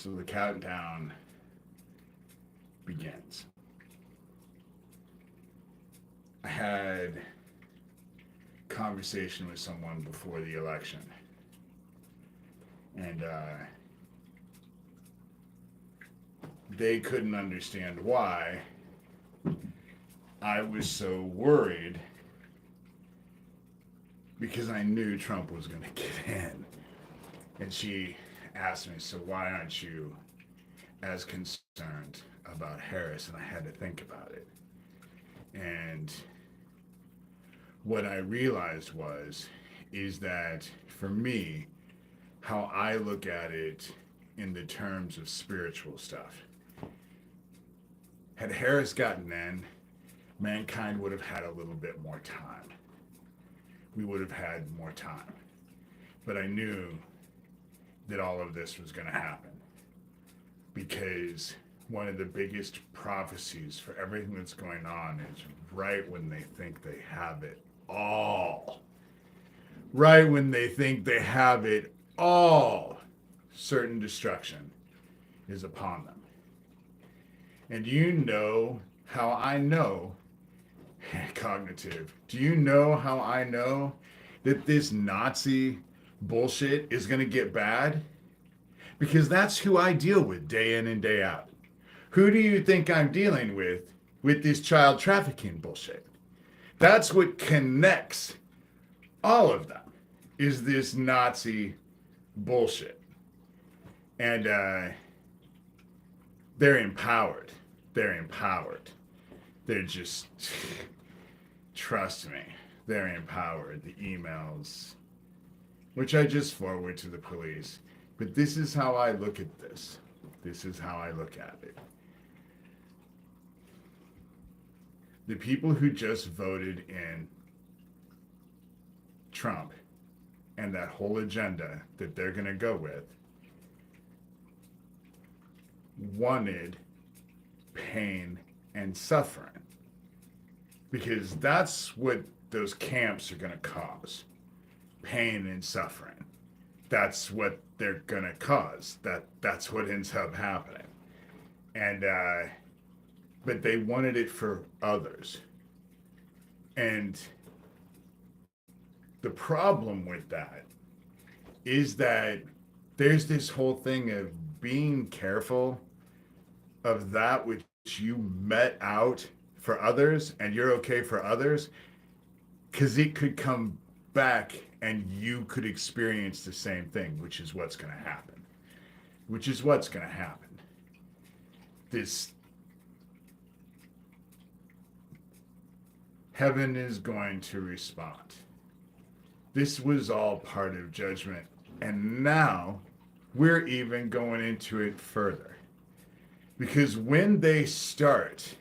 So the countdown begins. I had conversation with someone before the election, and they couldn't understand why I was so worried because I knew Trump was going to get in. And she asked me, so why aren't you as concerned about Harris? And I had to think about it. And what I realized is that for me, how I look at it in the terms of spiritual stuff. Had Harris gotten in, mankind would have had a little bit more time. We would have had more time. But I knew that all of this was going to happen because one of the biggest prophecies for everything that's going on is right when they think they have it all. Right when they think they have it all, certain destruction is upon them. And do you know how I know, cognitive, do you know how I know that this Nazi bullshit is going to get bad? Because that's who I deal with day in and day out. Who do you think I'm dealing with this child trafficking bullshit? That's what connects all of them, is this Nazi bullshit. And they're empowered. They're empowered. They're just, trust me, they're empowered. The emails, which I just forward to the police. But this is how I look at this. This is how I look at it. The people who just voted in Trump and that whole agenda that they're going to go with wanted pain and suffering, because that's what those camps are going to cause. Pain and suffering. That's what they're going to cause. That's what ends up happening. And but they wanted it for others. And the problem with that is that there's this whole thing of being careful of that which you met out for others and you're okay for others, because it could come back and you could experience the same thing, which is what's going to happen. Which is what's going to happen. This heaven is going to respond. This was all part of judgment. And now we're even going into it further. Because when they start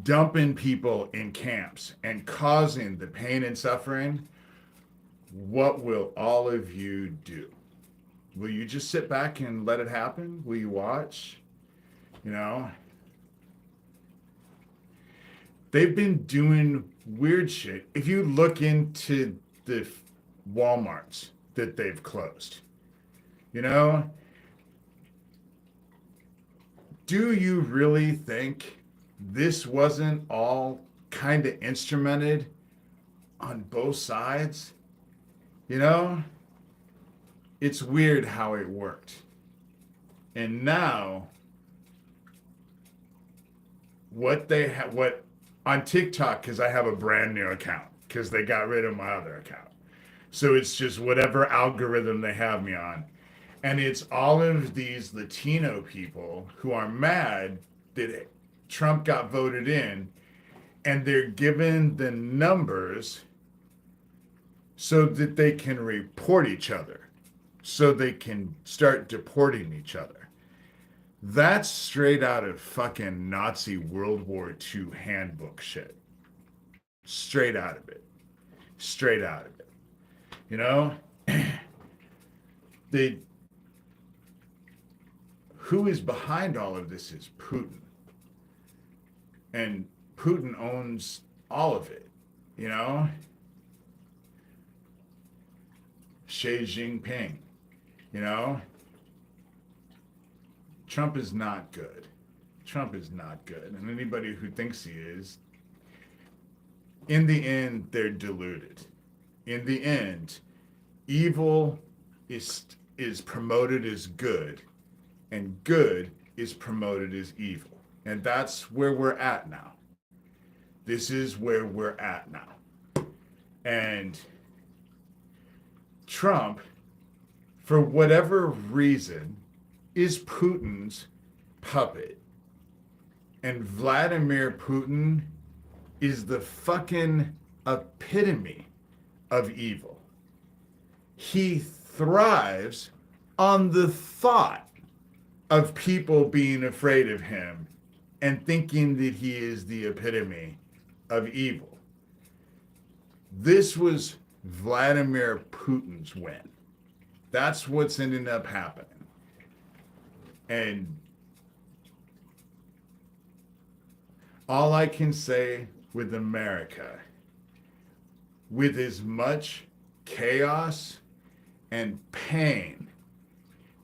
dumping people in camps and causing the pain and suffering, what will all of you do? Will you just sit back and let it happen? Will you watch? You know? They've been doing weird shit. If you look into the Walmarts that they've closed, you know, do you really think this wasn't all kind of instrumented on both sides? You know, it's weird how it worked. And now, what on TikTok, because I have a brand new account, because they got rid of my other account. So it's just whatever algorithm they have me on. And it's all of these Latino people who are mad that Trump got voted in, and they're given the numbers so that they can report each other, so they can start deporting each other. That's straight out of fucking Nazi World War II handbook shit. Straight out of it. Straight out of it. You know? Who is behind all of this is Putin. And Putin owns all of it, you know? Xi Jinping, you know? Trump is not good. Trump is not good. And anybody who thinks he is, in the end, they're deluded. In the end, evil is promoted as good, and good is promoted as evil. And that's where we're at now. This is where we're at now. And Trump, for whatever reason, is Putin's puppet. And Vladimir Putin is the fucking epitome of evil. He thrives on the thought of people being afraid of him and thinking that he is the epitome of evil. This was Vladimir Putin's win. That's what's ended up happening. And all I can say with America, with as much chaos and pain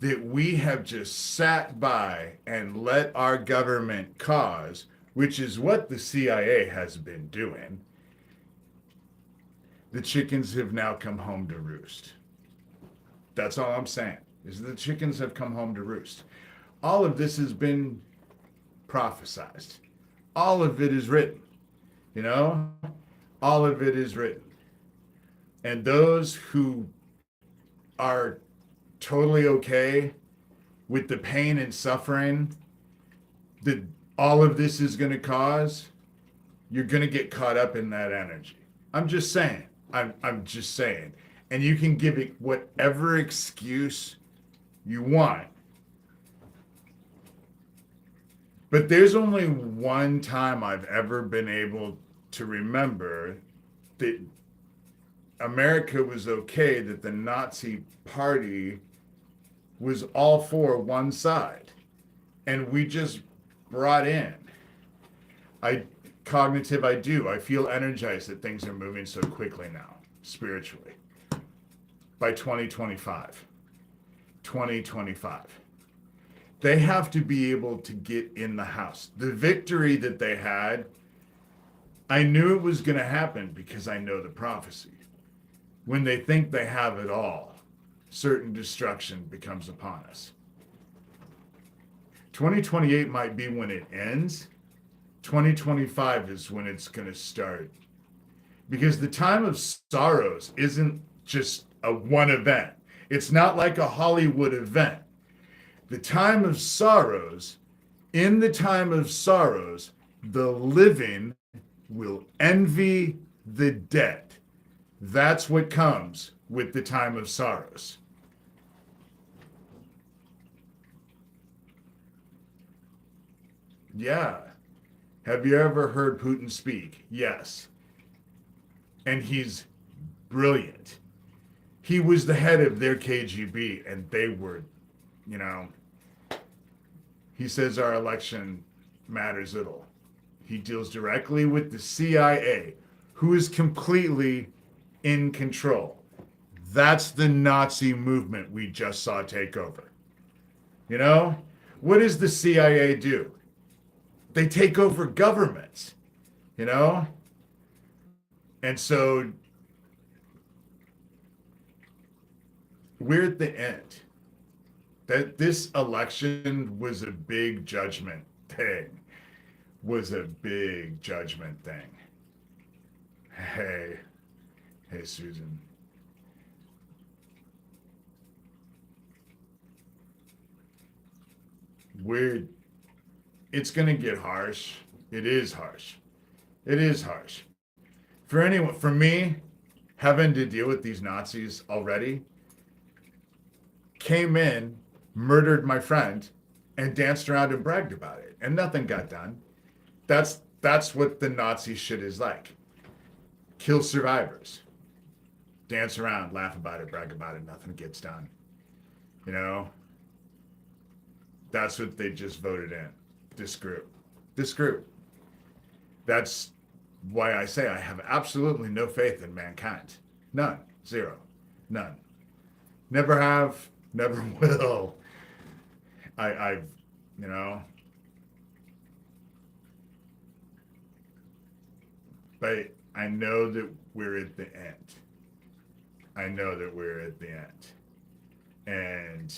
that we have just sat by and let our government cause, which is what the CIA has been doing, the chickens have now come home to roost. That's all I'm saying, is the chickens have come home to roost. All of this has been prophesized. All of it is written. You know? All of it is written. And those who are totally okay with the pain and suffering that all of this is going to cause, you're going to get caught up in that energy. I'm just saying. I'm just saying. And you can give it whatever excuse you want. But there's only one time I've ever been able to remember that America was okay, that the Nazi party was all for one side. And we just brought in. I feel energized that things are moving so quickly now, spiritually. By 2025. They have to be able to get in the house. The victory that they had, I knew it was going to happen because I know the prophecy. When they think they have it all, certain destruction becomes upon us. 2028 might be when it ends. 2025 is when it's going to start. Because the time of sorrows isn't just a one event. It's not like a Hollywood event. The time of sorrows, in the time of sorrows, the living will envy the dead. That's what comes with the time of sorrows. Yeah. Have you ever heard Putin speak? Yes. And he's brilliant. He was the head of their KGB, and they were, he says our election matters little. He deals directly with the CIA, who is completely in control. That's the Nazi movement we just saw take over. What does the CIA do? They take over governments, And so we're at the end. That this election was a big judgment thing. Hey, Susan. It's going to get harsh. It is harsh. For me, having to deal with these Nazis already, came in, murdered my friend, and danced around and bragged about it. And nothing got done. That's what the Nazi shit is like. Kill survivors. Dance around, laugh about it, brag about it, nothing gets done. That's what they just voted in. This group. That's why I say I have absolutely no faith in mankind. None. Zero. None. Never have, never will. you know? But I know that we're at the end. I know that we're at the end. And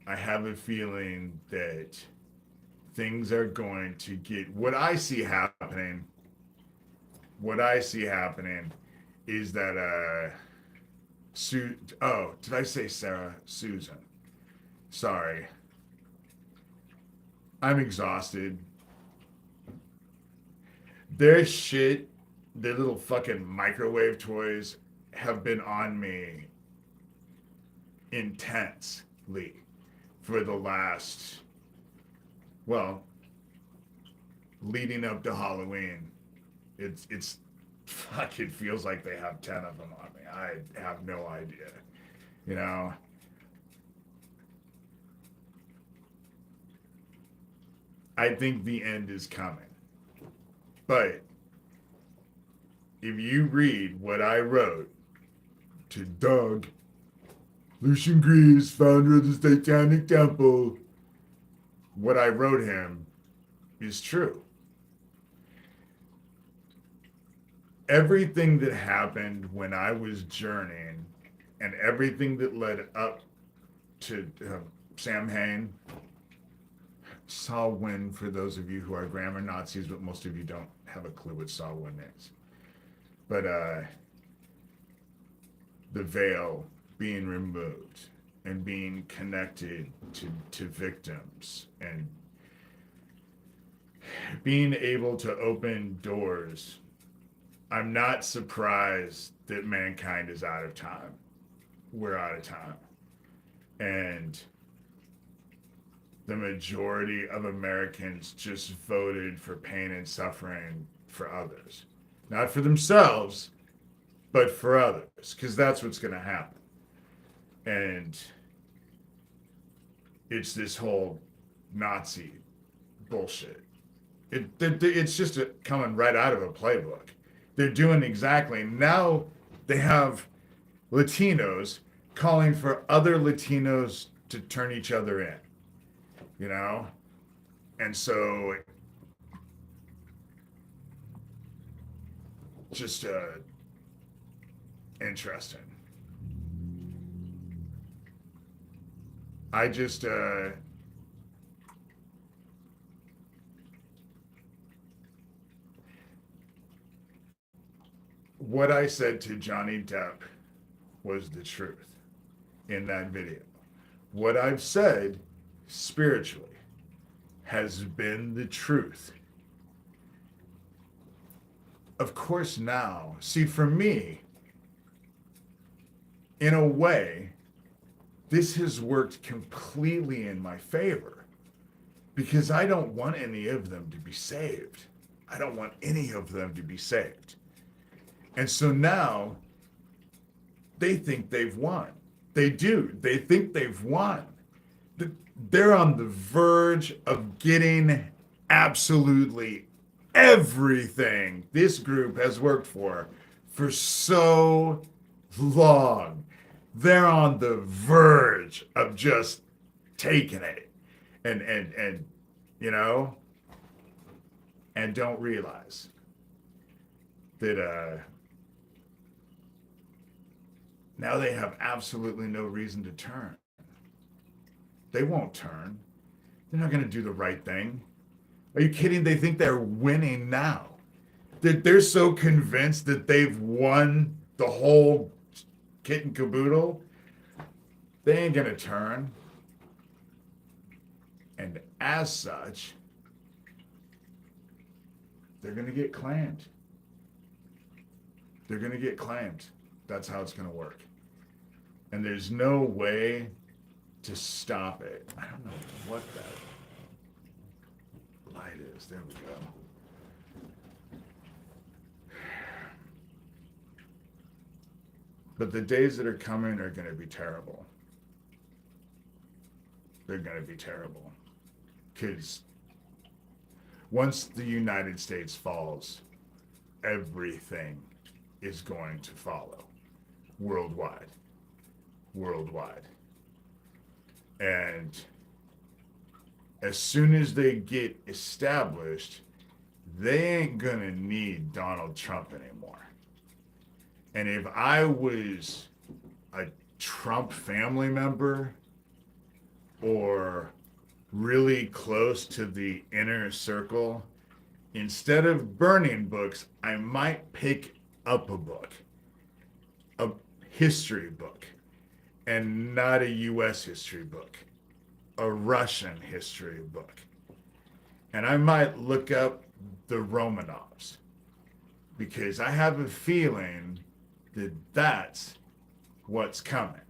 I have a feeling that things are going to get what I see happening is that did I say Sarah? Susan. Sorry. I'm exhausted. Their shit, their little fucking microwave toys have been on me intensely for the last, well, leading up to Halloween. It's fucking feels like they have 10 of them on me. I have no idea. You know? I think the end is coming. But if you read what I wrote to Doug, Lucian Greaves, founder of the Satanic Temple, what I wrote him is true. Everything that happened when I was journeying and everything that led up to Sam Hain, Samhain, for those of you who are grammar Nazis, but most of you don't have a clue what Samhain is. But the veil being removed and being connected to victims and being able to open doors. I'm not surprised that mankind is out of time. We're out of time. And the majority of Americans just voted for pain and suffering for others. Not for themselves, but for others, because that's what's going to happen. And it's this whole Nazi bullshit. It's just coming right out of a playbook. They're doing exactly. Now they have Latinos calling for other Latinos to turn each other in, you know? And so just interesting. I just what I said to Johnny Depp was the truth in that video. What I've said spiritually has been the truth. Of course now, see, for me, in a way, this has worked completely in my favor because I don't want any of them to be saved. I don't want any of them to be saved. And so now they think they've won. They do. They think they've won. They're on the verge of getting absolutely everything this group has worked for so long. They're on the verge of just taking it and you know, and don't realize that now they have absolutely no reason to turn. They won't turn. They're not going to do the right thing. Are you kidding? They think they're winning now. They're so convinced that they've won the whole kit and caboodle. They ain't going to turn. And as such, they're going to get claimed. They're going to get claimed. That's how it's going to work. And there's no way to stop it. I don't know what that light is. There we go. But the days that are coming are going to be terrible. They're going to be terrible. Because once the United States falls, everything is going to follow. Worldwide. And as soon as they get established, they ain't gonna need Donald Trump anymore. And if I was a Trump family member or really close to the inner circle, instead of burning books, I might pick up a book, a history book, and not a US history book, a Russian history book. And I might look up the Romanovs because I have a feeling that that's what's coming.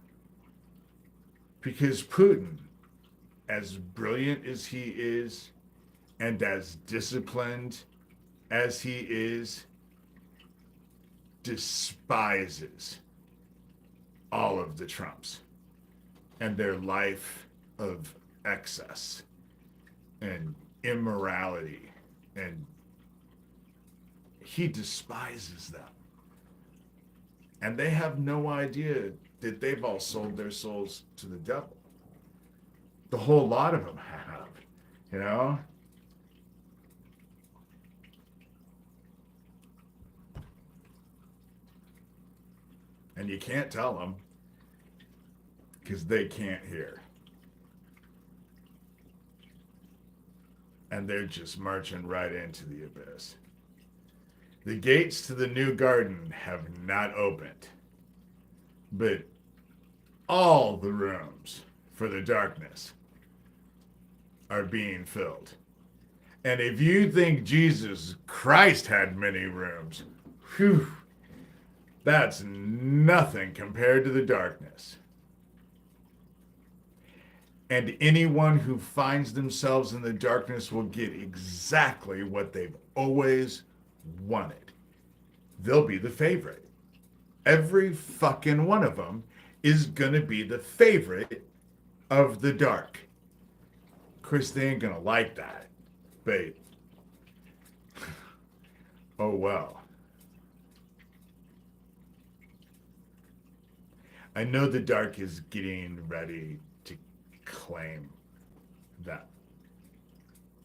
Because Putin, as brilliant as he is and as disciplined as he is, despises all of the Trumps and their life of excess and immorality, and he despises them. And they have no idea that they've all sold their souls to the devil. The whole lot of them have, you know? And you can't tell them because they can't hear. And they're just marching right into the abyss. The gates to the new garden have not opened, but all the rooms for the darkness are being filled. And if you think Jesus Christ had many rooms, whew, that's nothing compared to the darkness. And anyone who finds themselves in the darkness will get exactly what they've always wanted. They'll be the favorite. Every fucking one of them is gonna be the favorite of the dark. Of course, they ain't gonna like that, but oh well. I know the dark is getting ready to claim that.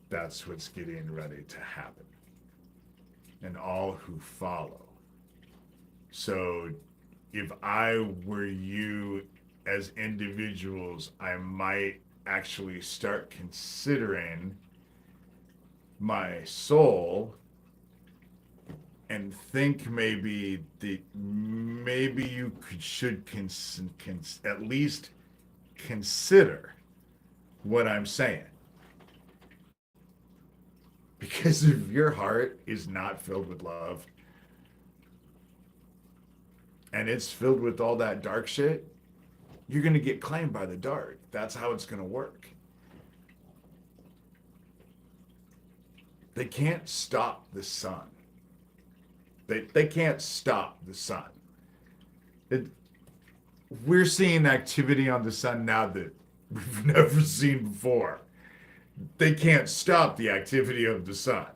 That's what's getting ready to happen. And all who follow. So if I were you as individuals, I might actually start considering my soul and think maybe that maybe you should at least consider what I'm saying. Because if your heart is not filled with love and it's filled with all that dark shit, you're going to get claimed by the dark. That's how it's going to work. They can't stop the sun. They can't stop the sun. We're seeing activity on the sun now that we've never seen before. They can't stop the activity of the sun.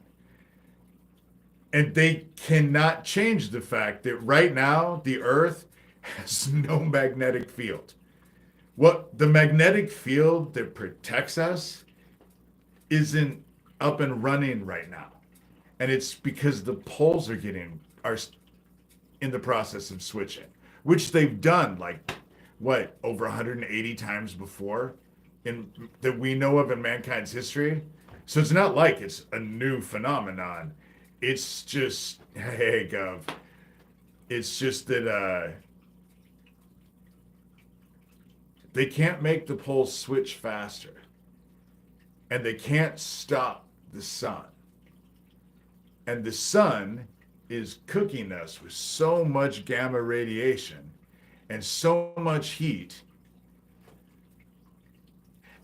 And they cannot change the fact that right now the Earth has no magnetic field. What the magnetic field that protects us isn't up and running right now. And it's because the poles are in the process of switching, which they've done like what, over 180 times before in that we know of in mankind's history. So it's not like it's a new phenomenon. It's just, hey, Gov. It's just that they can't make the poles switch faster. And they can't stop the sun. And the sun is cooking us with so much gamma radiation and so much heat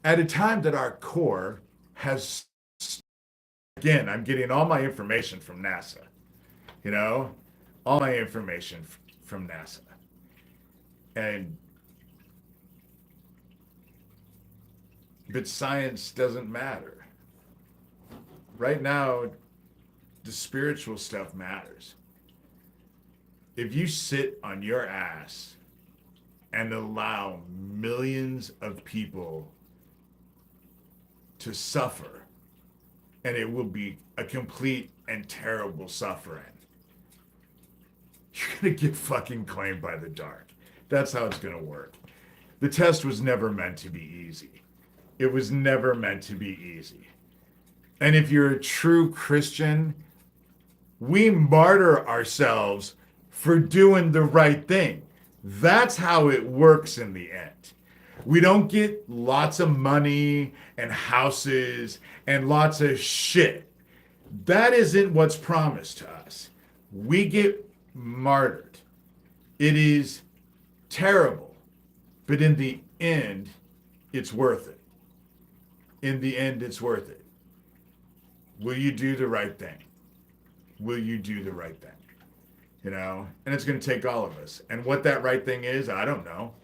at a time that our core has, again, I'm getting all my information from NASA, you know, all my information from NASA. But science doesn't matter. Right now, the spiritual stuff matters. If you sit on your ass and allow millions of people to suffer, and it will be a complete and terrible suffering. You're going to get fucking claimed by the dark. That's how it's going to work. The test was never meant to be easy. It was never meant to be easy. And if you're a true Christian, we martyr ourselves for doing the right thing. That's how it works in the end. We don't get lots of money and houses and lots of shit. That isn't what's promised to us. We get martyred. It is terrible, but in the end, it's worth it. In the end, it's worth it. Will you do the right thing? Will you do the right thing? You know, and it's going to take all of us. And what that right thing is, I don't know.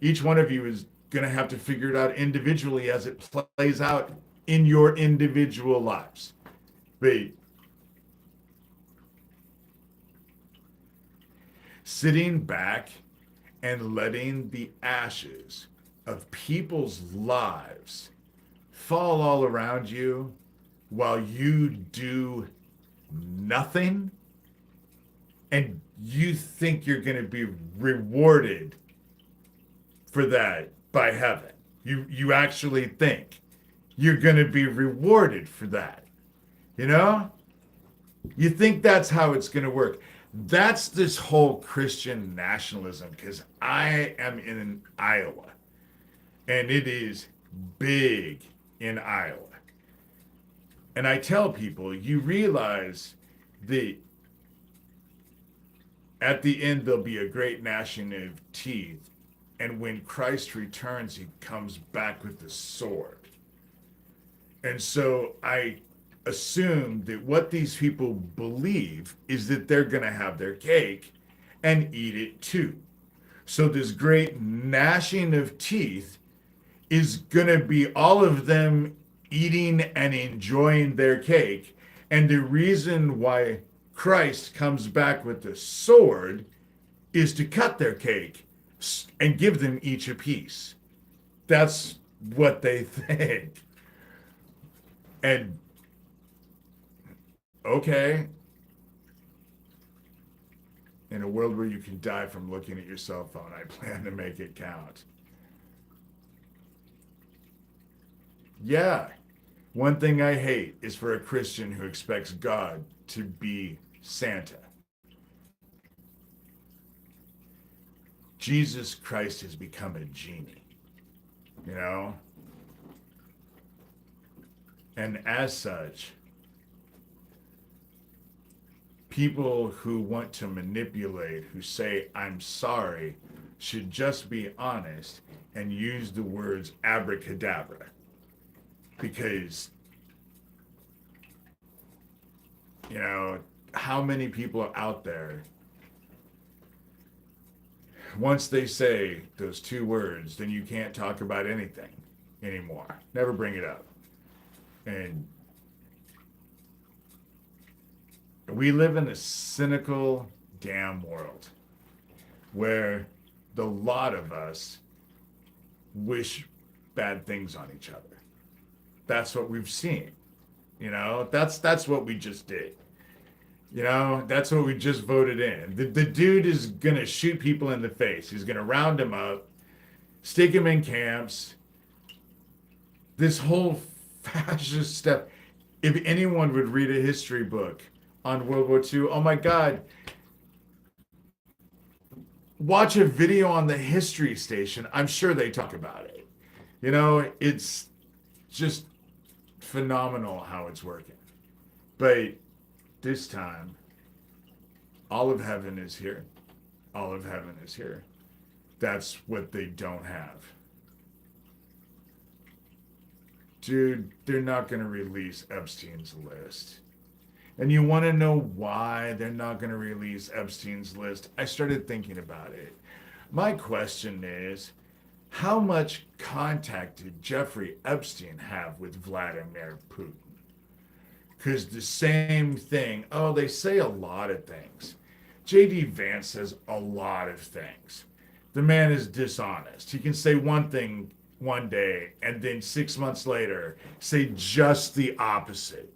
Each one of you is going to have to figure it out individually as it plays out in your individual lives. But sitting back and letting the ashes of people's lives fall all around you while you do nothing, and you think you're going to be rewarded for that by heaven. You actually think you're going to be rewarded for that. You know? You think that's how it's going to work. That's this whole Christian nationalism, because I am in Iowa, and it is big in Iowa. And I tell people, you realize that at the end there'll be a great gnashing of teeth, and when Christ returns, he comes back with the sword. And so I assume that what these people believe is that they're going to have their cake and eat it too. So this great gnashing of teeth is going to be all of them eating and enjoying their cake. And the reason why Christ comes back with the sword is to cut their cake and give them each a piece. That's what they think. And okay, in a world where you can die from looking at your cell phone, I plan to make it count. Yeah, one thing I hate is for a Christian who expects God to be Santa. Jesus Christ has become a genie, you know? And as such, people who want to manipulate, who say, I'm sorry, should just be honest and use the words abracadabra. Because, you know, how many people are out there, once they say those two words, then you can't talk about anything anymore. Never bring it up. And we live in a cynical damn world where the lot of us wish bad things on each other. That's what we've seen. You know, that's what we just did. You know, that's what we just voted in. The dude is going to shoot people in the face. He's going to round them up, stick them in camps. This whole fascist stuff. If anyone would read a history book on World War II, oh my God, watch a video on the History Station. I'm sure they talk about it. You know, it's just phenomenal how it's working. But this time, all of heaven is here. All of heaven is here. That's what they don't have. Dude, they're not going to release Epstein's list. And you want to know why they're not going to release Epstein's list? I started thinking about it. My question is, how much contact did Jeffrey Epstein have with Vladimir Putin? Because the same thing, oh, they say a lot of things. J.D. Vance says a lot of things. The man is dishonest. He can say one thing one day and then 6 months later say just the opposite.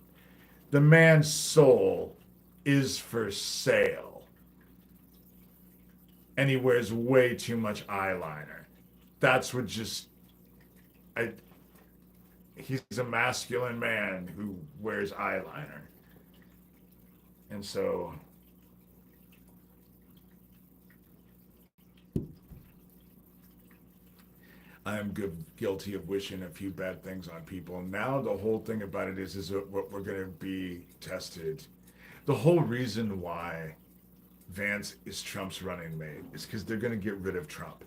The man's soul is for sale and he wears way too much eyeliner. That's what just I he's a masculine man who wears eyeliner. And so I'm guilty of wishing a few bad things on people. Now the whole thing about it is what we're going to be tested. The whole reason why Vance is Trump's running mate is because they're going to get rid of Trump.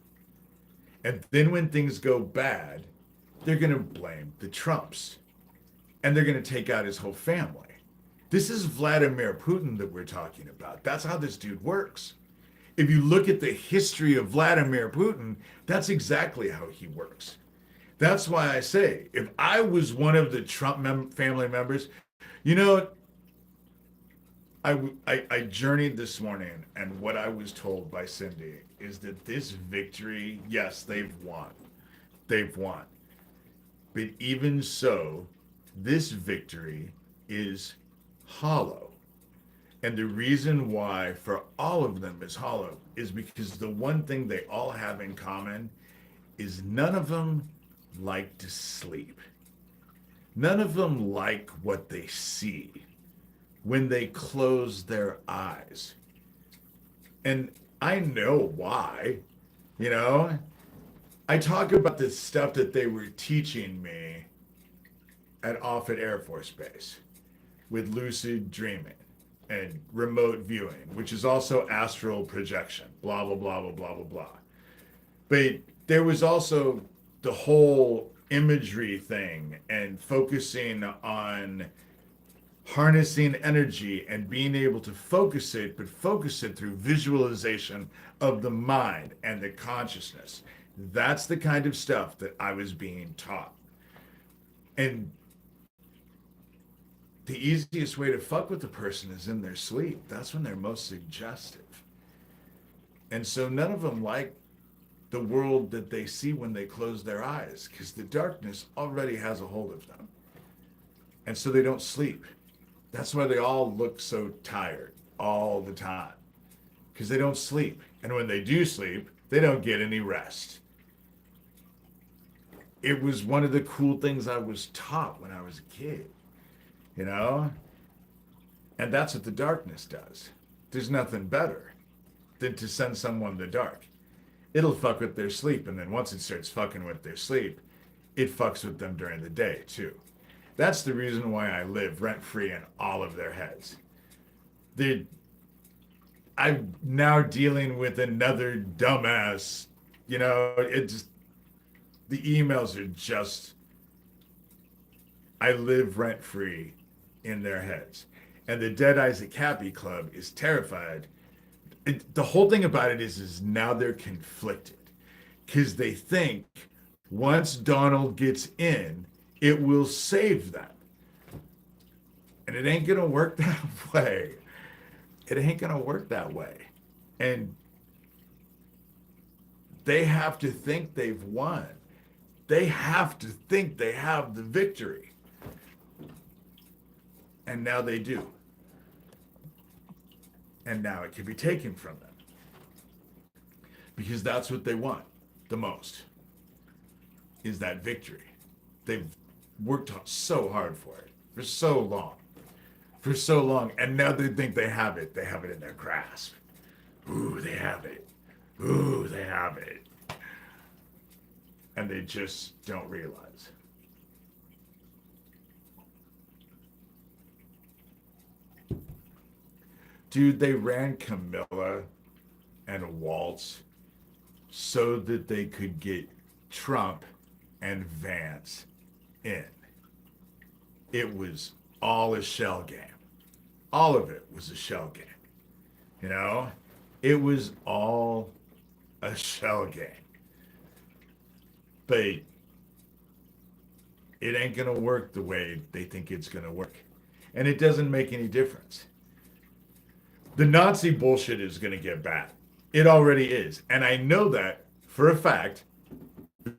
And then when things go bad, they're going to blame the Trumps. And they're going to take out his whole family. This is Vladimir Putin that we're talking about. That's how this dude works. If you look at the history of Vladimir Putin, that's exactly how he works. That's why I say, if I was one of the Trump family members, you know, I journeyed this morning, and what I was told by Cindy is that this victory, yes, they've won. They've won. But even so, this victory is hollow. And the reason why for all of them is hollow is because the one thing they all have in common is none of them like to sleep. None of them like what they see when they close their eyes. And I know why, you know? I talk about the stuff that they were teaching me at Offutt Air Force Base with lucid dreaming and remote viewing, which is also astral projection, blah, blah, blah, blah, blah, blah, blah. But there was also the whole imagery thing and focusing on harnessing energy and being able to focus it, but focus it through visualization of the mind and the consciousness. That's the kind of stuff that I was being taught. And the easiest way to fuck with a person is in their sleep. That's when they're most suggestive. And so none of them like the world that they see when they close their eyes, because the darkness already has a hold of them. And so they don't sleep. That's why they all look so tired all the time, because they don't sleep. And when they do sleep, they don't get any rest. It was one of the cool things I was taught when I was a kid. You know? And that's what the darkness does. There's nothing better than to send someone the dark. It'll fuck with their sleep, and then once it starts fucking with their sleep, it fucks with them during the day, too. That's the reason why I live rent-free in all of their heads. I'm now dealing with another dumbass. You know, the emails are just, I live rent-free in their heads. And the Dead Isaac Happy Club is terrified. The whole thing about it is now they're conflicted because they think once Donald gets in, it will save them. And it ain't going to work that way. It ain't going to work that way. And they have to think they've won. They have to think they have the victory. And now they do. And now it can be taken from them. Because that's what they want the most, is that victory. They've worked so hard for it for so long. For so long. And now they think they have it. They have it in their grasp. Ooh, they have it. Ooh, they have it. And they just don't realize. Dude, they ran Camilla and Waltz so that they could get Trump and Vance in. It was all a shell game. All of it was a shell game. You know? It was all a shell game. But it ain't going to work the way they think it's going to work. And it doesn't make any difference. The Nazi bullshit is going to get bad. It already is. And I know that for a fact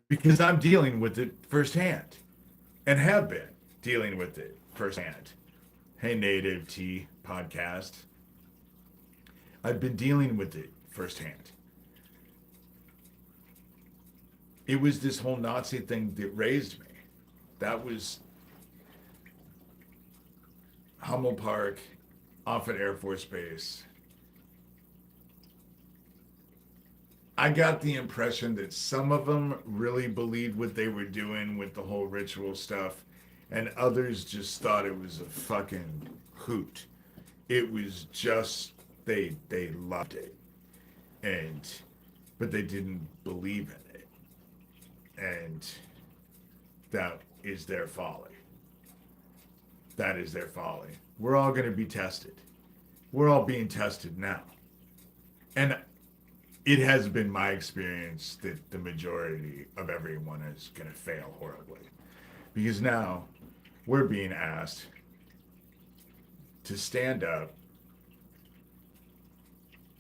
because I'm dealing with it firsthand and have been dealing with it firsthand. Hey, Native Tea Podcast. I've been dealing with it firsthand. It was this whole Nazi thing that raised me. That was Hummel Park, Offutt Air Force Base. I got the impression that some of them really believed what they were doing with the whole ritual stuff, and others just thought it was a fucking hoot. It was just they loved it, and but they didn't believe in it, and that is their folly. That is their folly. We're all going to be tested. We're all being tested now, and it has been my experience that the majority of everyone is going to fail horribly, because now we're being asked to stand up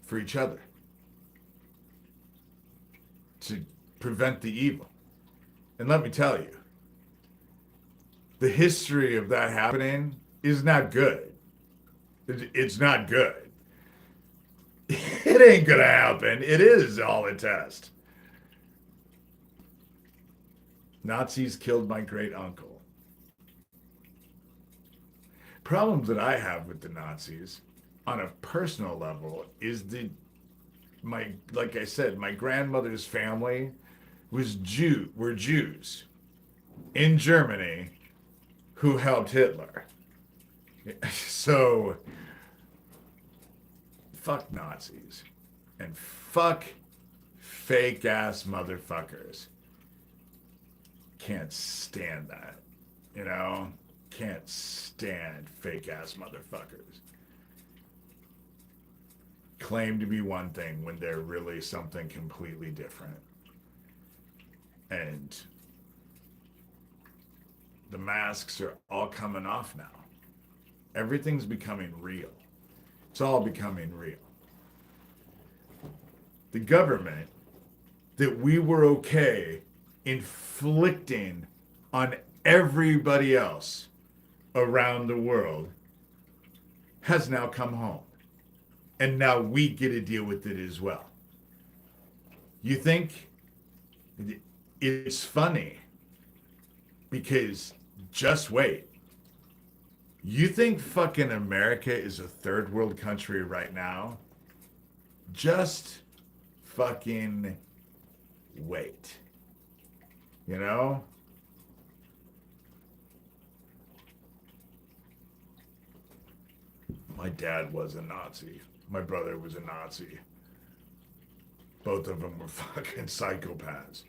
for each other, to prevent the evil. And let me tell you, the history of that happening is not good. It's not good. It ain't gonna happen. It is all a test. Nazis killed my great uncle. Problems that I have with the Nazis on a personal level is like I said, my grandmother's family were Jews in Germany who helped Hitler. So fuck Nazis and fuck fake ass motherfuckers. Can't stand that, you know? Can't stand fake ass motherfuckers. Claim to be one thing when they're really something completely different. And the masks are all coming off now. Everything's becoming real. It's all becoming real. The government that we were okay inflicting on everybody else around the world has now come home. And now we get to deal with it as well. You think it's funny because just wait. You think fucking America is a third world country right now? Just fucking wait. You know? My dad was a Nazi. My brother was a Nazi. Both of them were fucking psychopaths.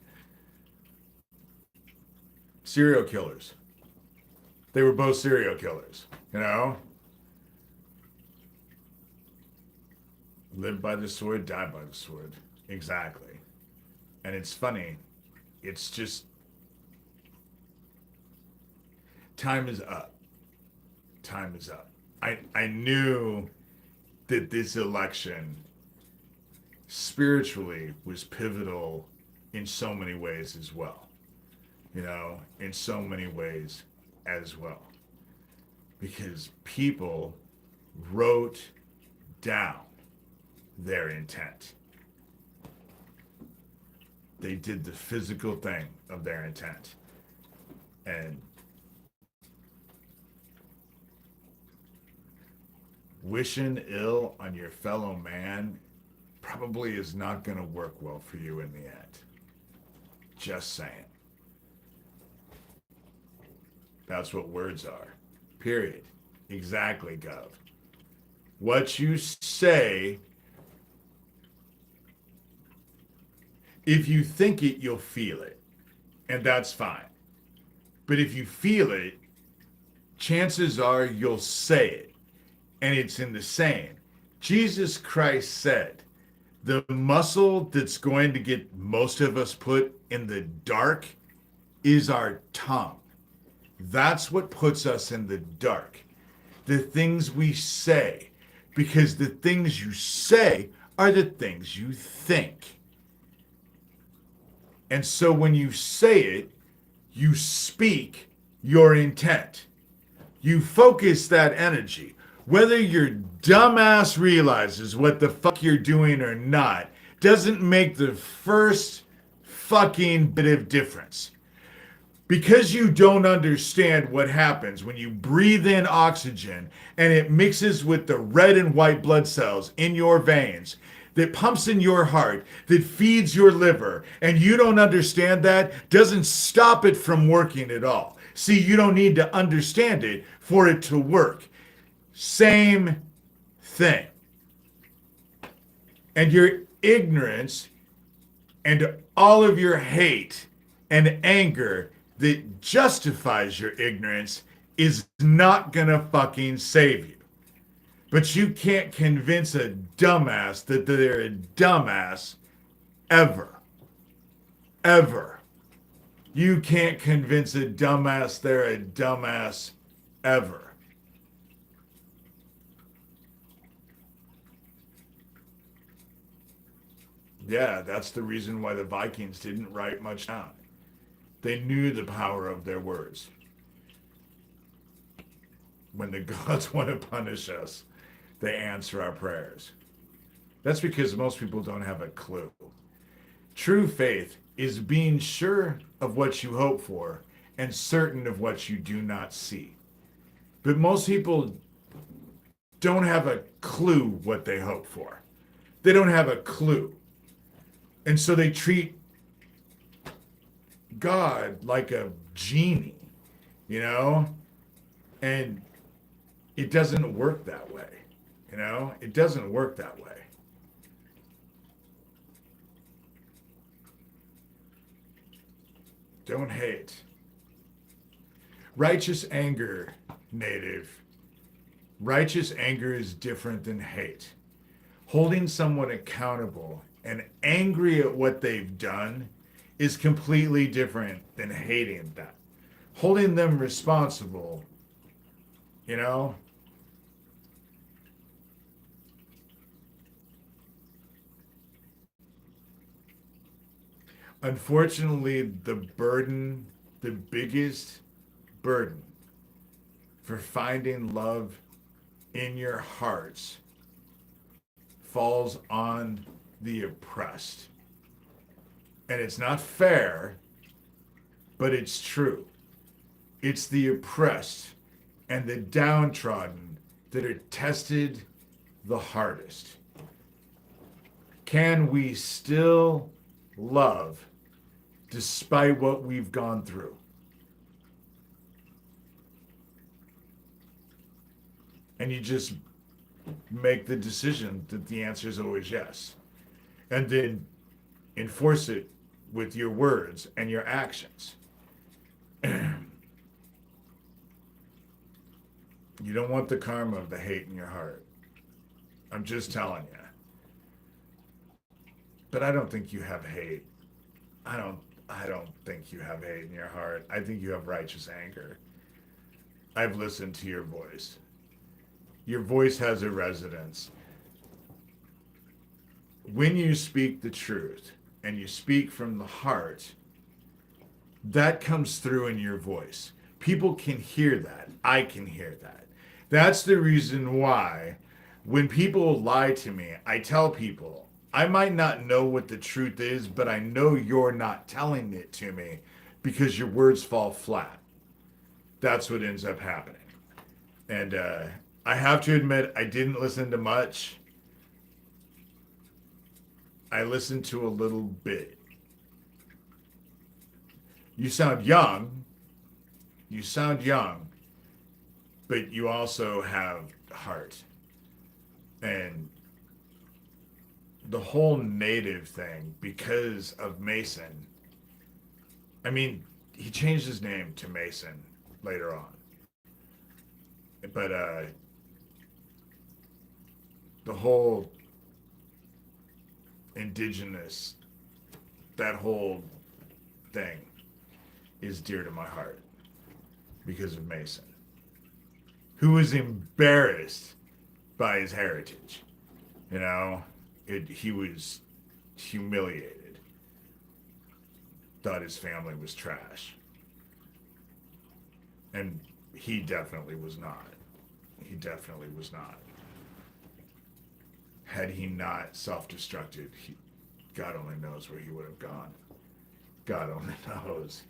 Serial killers. They were both serial killers, you know? Live by the sword, die by the sword. Exactly. And it's funny. It's just, time is up. Time is up. I knew that this election spiritually was pivotal in so many ways as well. You know, in so many ways as well. Because people wrote down their intent. They did the physical thing of their intent. And wishing ill on your fellow man probably is not going to work well for you in the end. Just saying. That's what words are. Period. Exactly, Gov. What you say, if you think it, you'll feel it. And that's fine. But if you feel it, chances are you'll say it. And it's in the saying. Jesus Christ said, the muscle that's going to get most of us put in the dark is our tongue. That's what puts us in the dark. The things we say. Because the things you say are the things you think. And so when you say it, you speak your intent. You focus that energy. Whether your dumbass realizes what the fuck you're doing or not doesn't make the first fucking bit of difference. Because you don't understand what happens when you breathe in oxygen and it mixes with the red and white blood cells in your veins, that pumps in your heart, that feeds your liver, and you don't understand that, doesn't stop it from working at all. See, you don't need to understand it for it to work. Same thing. And your ignorance and all of your hate and anger that justifies your ignorance is not gonna fucking save you. But you can't convince a dumbass that they're a dumbass ever. Ever. You can't convince a dumbass they're a dumbass ever. Yeah, that's the reason why the Vikings didn't write much down. They knew the power of their words. When the gods want to punish us, they answer our prayers. That's because most people don't have a clue. True faith is being sure of what you hope for and certain of what you do not see. But most people don't have a clue what they hope for. They don't have a clue. And so they treat God like a genie, you know? And it doesn't work that way, you know? It doesn't work that way. Don't hate. Righteous anger, native. Righteous anger is different than hate. Holding someone accountable and angry at what they've done is completely different than hating them. Holding them responsible, you know? Unfortunately, the biggest burden for finding love in your hearts falls on the oppressed. And it's not fair, but it's true. It's the oppressed and the downtrodden that are tested the hardest. Can we still love despite what we've gone through? And you just make the decision that the answer is always yes. And then enforce it with your words and your actions. You don't want the karma of the hate in your heart. I'm just telling you. But I don't think you have hate. I don't think you have hate in your heart. I think you have righteous anger. I've listened to your voice. Your voice has a resonance. When you speak the truth and you speak from the heart, that comes through in your voice. People can hear that. I can hear that. That's the reason why when people lie to me, I tell people, I might not know what the truth is, but I know you're not telling it to me because your words fall flat. That's what ends up happening. And I have to admit, I didn't listen to much. I listened to a little bit. You sound young. You sound young, but you also have heart. And the whole native thing, because of Mason, I mean, he changed his name to Mason later on. But the whole indigenous, that whole thing is dear to my heart because of Mason, who was embarrassed by his heritage. You know, he was humiliated. thought his family was trash. And he definitely was not. He definitely was not. Had he not self-destructed, God only knows where he would have gone. God only knows.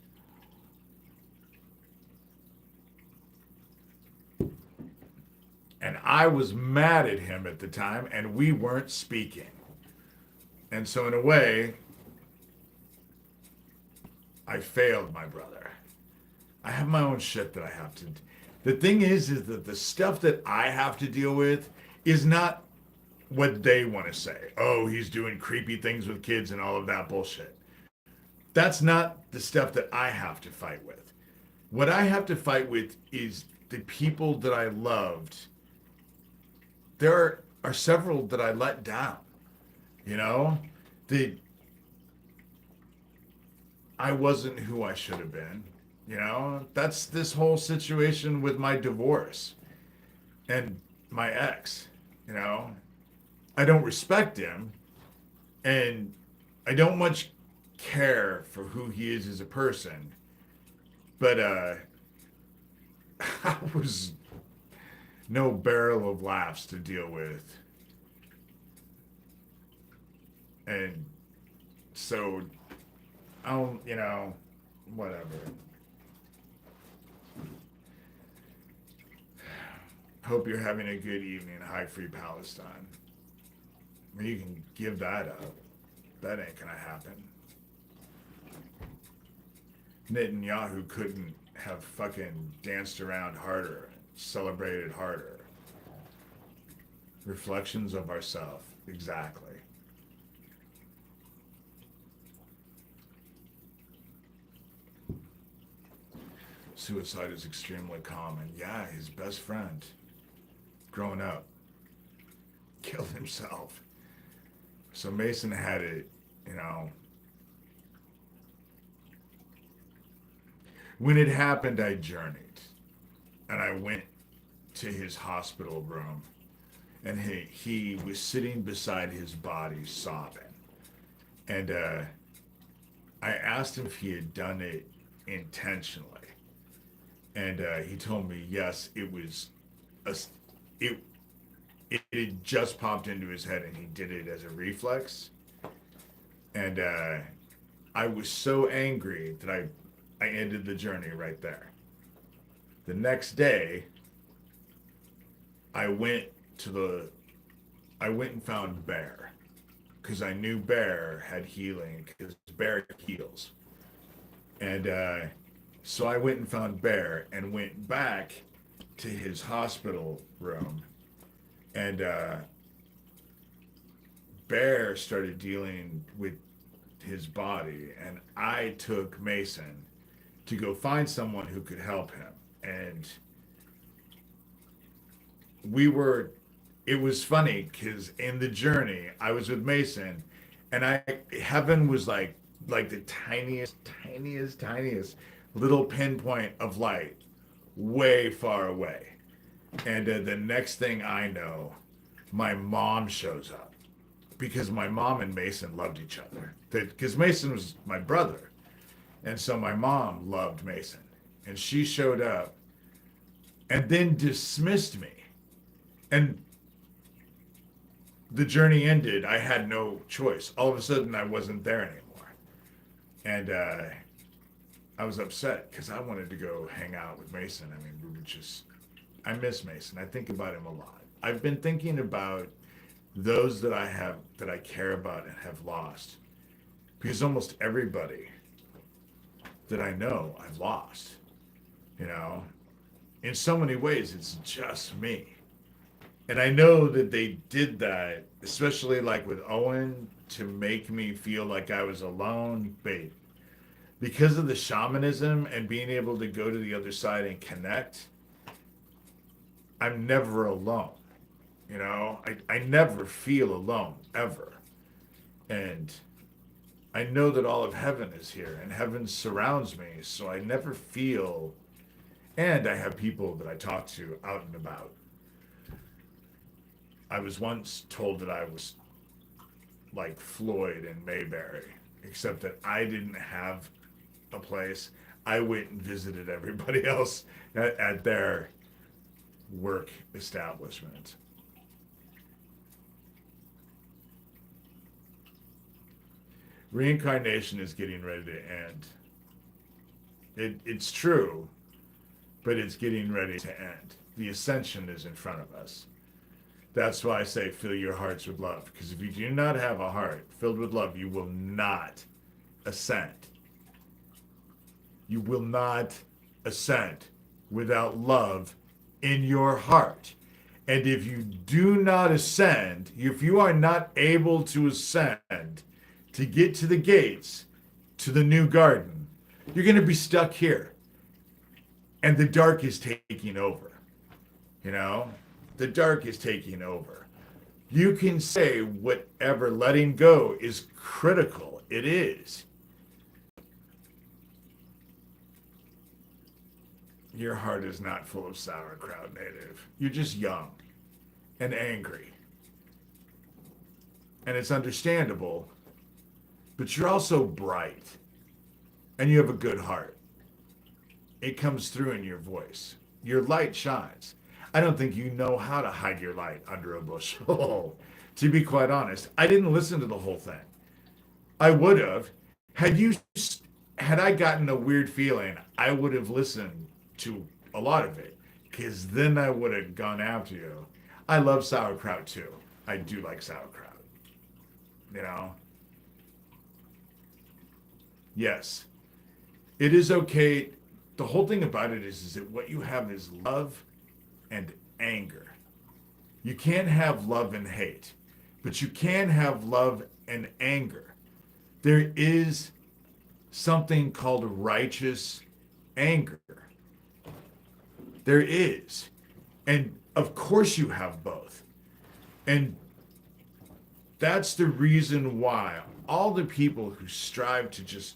And I was mad at him at the time, and we weren't speaking. And so, in a way, I failed my brother. I have my own shit that I have to. The thing is that the stuff that I have to deal with is not what they want to say. Oh, he's doing creepy things with kids and all of that bullshit. That's not the stuff that I have to fight with. What I have to fight with is the people that I loved. There are several that I let down. You know, I wasn't who I should have been. You know, that's this whole situation with my divorce and my ex. You know, I don't respect him, and I don't much care for who he is as a person. But I was no barrel of laughs to deal with. And so, whatever. Hope you're having a good evening. High Free Palestine. I mean, you can give that up. That ain't gonna happen. Netanyahu couldn't have fucking danced around harder, celebrated harder. Reflections of ourself. Exactly. Suicide is extremely common. Yeah, his best friend, growing up, killed himself. So Mason had it, when it happened, I journeyed. And I went to his hospital room. And he was sitting beside his body sobbing. And I asked him if he had done it intentionally. And he told me, yes, it had just popped into his head and he did it as a reflex. And I was so angry that I ended the journey right there. The next day, I went and found Bear, because I knew Bear had healing, because Bear heals. And so I went and found Bear and went back to his hospital room. And Bear started dealing with his body. And I took Mason to go find someone who could help him. And it was funny because in the journey, I was with Mason, and heaven was like the tiniest little pinpoint of light way far away. And the next thing I know, my mom shows up, because my mom and Mason loved each other. Because Mason was my brother. And so my mom loved Mason. And she showed up and then dismissed me. And the journey ended. I had no choice. All of a sudden, I wasn't there anymore. And I was upset because I wanted to go hang out with Mason. I mean, I miss Mason. I think about him a lot. I've been thinking about those that I care about and have lost. Because almost everybody that I know, I've lost. In so many ways, it's just me. And I know that they did that, especially like with Owen, to make me feel like I was alone. But because of the shamanism and being able to go to the other side and connect, I'm never alone. I never feel alone, ever. And I know that all of heaven is here and heaven surrounds me, so I never feel, and I have people that I talk to out and about. I was once told that I was like Floyd and Mayberry, except that I didn't have a place, I went and visited everybody else at their work establishment. Reincarnation is getting ready to end. It's true, but it's getting ready to end. The ascension is in front of us. That's why I say fill your hearts with love. Because if you do not have a heart filled with love, you will not ascend. You will not ascend without love in your heart. And if you do not ascend, if you are not able to ascend to get to the gates, to the new garden, you're going to be stuck here. And the dark is taking over. You know, the dark is taking over. You can say whatever letting go is critical. It is. Your heart is not full of sauerkraut, native. You're just young and angry. And it's understandable, but you're also bright. And you have a good heart. It comes through in your voice. Your light shines. I don't think you know how to hide your light under a bushel. To be quite honest, I didn't listen to the whole thing. I would have. Had I gotten a weird feeling, I would have listened to a lot of it, because then I would have gone after you. I love sauerkraut too. I do like sauerkraut. You know? Yes. It is okay. The whole thing about it is that what you have is love and anger. You can't have love and hate, but you can have love and anger. There is something called righteous anger. There is. And of course you have both. And that's the reason why all the people who strive to just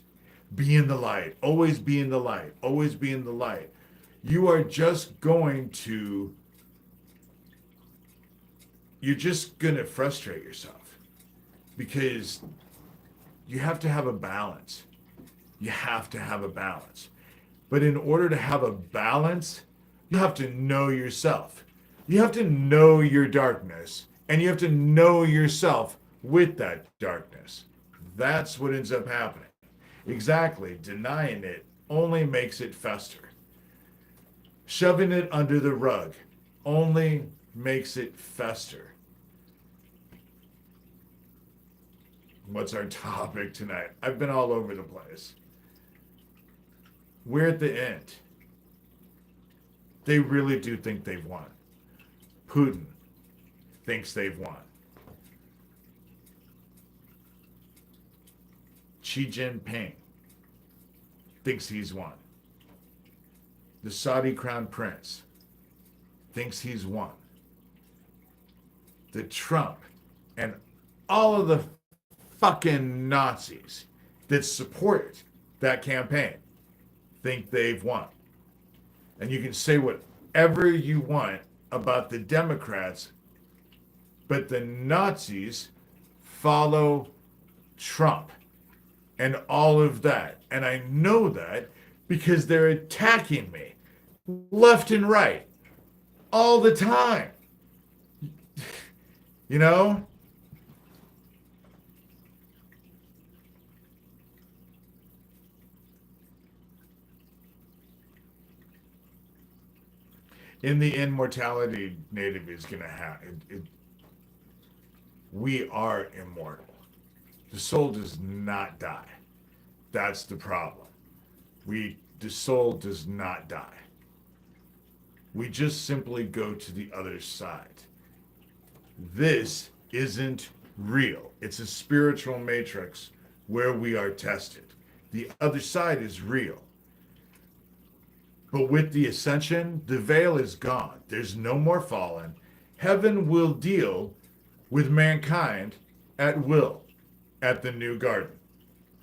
be in the light, always be in the light, always be in the light, you are just going to, you're just going to frustrate yourself, because you have to have a balance. You have to have a balance. But in order to have a balance, you have to know yourself. You have to know your darkness, and you have to know yourself with that darkness. That's what ends up happening. Exactly. Denying it only makes it fester. Shoving it under the rug only makes it fester. What's our topic tonight? I've been all over the place. We're at the end. They really do think they've won. Putin thinks they've won. Xi Jinping thinks he's won. The Saudi crown prince thinks he's won. The Trump and all of the fucking Nazis that support that campaign think they've won. And you can say whatever you want about the Democrats, but the Nazis follow Trump and all of that. And I know that because they're attacking me left and right all the time. You know? In the end, mortality, native is going to happen. We are immortal. The soul does not die. That's the problem. The soul does not die. We just simply go to the other side. This isn't real. It's a spiritual matrix where we are tested. The other side is real. But with the ascension, the veil is gone. There's no more fallen. Heaven will deal with mankind at will at the new garden